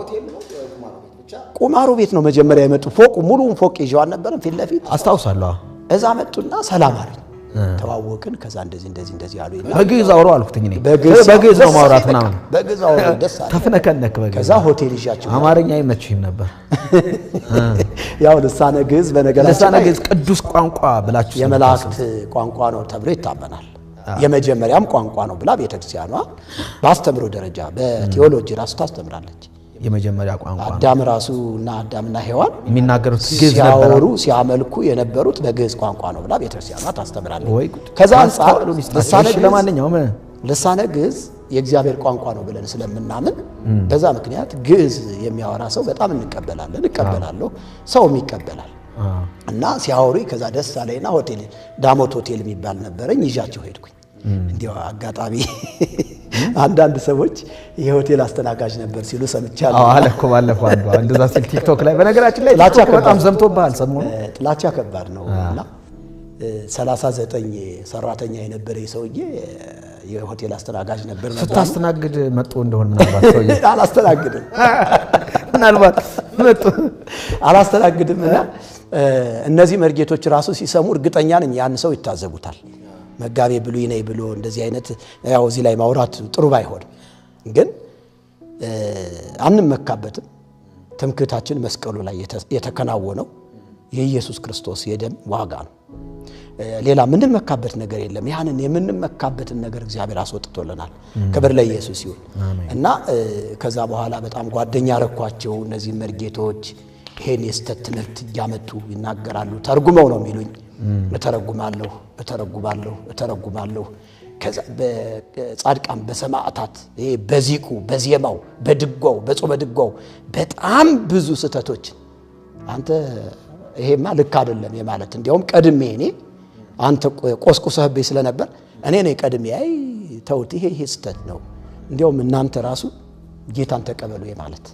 ቁማሩ ቤት ነው መጀመሪያ የመጡ። ፎቁ ሙሉውን ፎቅ ይዤው አልነበረም ፊት ለፊት አስታውሳለሁ። እዛ መጡና ሰላም አሉኝ። ተዋወቅን። ከዛ እንደዚህ አሉ። በግዕዝ አውራው አልኩትኝ። እኔ በግዕዝ ነው ማውራት ምናምን በግዕዝ አውራው ደስ አለ። ተፈነከነክ በግዕዝ። ከዛ ሆቴል ይዣቸው አማርኛ አይመችም ነበር። ያው ልሳነ ግዕዝ በነገራችን ልሳነ ግዕዝ ቅዱስ ቋንቋ ብላችሁ የመላእክት ቋንቋ ነው ተብሎ ይታመናል። የመጀመሪያም ቋንቋ ነው ብላ ቤተክርስቲያኗ በአስተምሮ ደረጃ በቴዎሎጂ ራሱ ታስተምራለች። የመጀመሪያ ቋንቋ አዳምና ሔዋን የሚናገሩት ግዕዝ ነበር። ሲያመልኩ የነበሩት በግዕዝ ቋንቋ ነው ብላ ቤተክርስቲያኗ ታስተምራለች። ከዛ አንፃር ለማንኛውም ልሳነ ግዕዝ የእግዚአብሔር ቋንቋ ነው ብለን ስለምናምን በዛ ምክንያት ግዕዝ የሚያወራ ሰው በጣም እቀበላለሁ፣ ሰውም ይቀበላል። እና ሲያወሩኝ ከዛ ደስ አለኝና ሆቴል ዳሞት ሆቴል የሚባል ነበረኝ ይዣቸው ሄድኩኝ። እንዲያው አጋጣሚ አንዳንድ ሰዎች የሆቴል አስተናጋጅ ነበር ሲሉ ሰምቻለሁ። አለኮ ባለፈው እንደዛ ሲል ቲክቶክ ላይ በነገራችን ላይ ጥላቻ በጣም ዘምቶብሃል ሰሞኑን። ጥላቻ ከባድ ነው እና 39 ሰራተኛ የነበረ ሰውዬ የሆቴል አስተናጋጅ ነበር። ስታስተናግድ መጥቶ እንደሆነ ምናልባት ሰውዬ አላስተናግድም ምናልባት መጥቶ አላስተናግድምና እነዚህ መርጌቶች ራሱ ሲሰሙ እርግጠኛ ነኝ ያን ሰው ይታዘቡታል። መጋቤ ብሉይ ነኝ ብሎ እንደዚህ አይነት ያው እዚህ ላይ ማውራት ጥሩ ባይሆን ግን አንመካበትም። ትምክህታችን መስቀሉ ላይ የተከናወነው የኢየሱስ ክርስቶስ የደም ዋጋ ነው። ሌላ ምንም መካበት ነገር የለም። ያንን የምንመካበትን ነገር እግዚአብሔር አስወጥቶልናል። ክብር ለኢየሱስ ይሁን እና ከዛ በኋላ በጣም ጓደኛ ረኳቸው። እነዚህ መርጌቶች ይሄን የስተት ትምህርት ያመጡ ይናገራሉ። ተርጉመው ነው የሚሉኝ። እተረጉማለሁ። ከዛ በጻድቃን በሰማዕታት ይሄ በዚቁ በዜማው በድጓው በጾመ ድጓው በጣም ብዙ ስተቶች አንተ ይሄማ ልክ አይደለም የማለት እንዲያውም ቀድሜ እኔ አንተ ቆስቁሰህብኝ ስለነበር እኔ ነኝ ቀድሜ አይ ተውት ይሄ ስተት ነው እንዲያውም እናንተ ራሱ ጌታን ተቀበሉ የማለት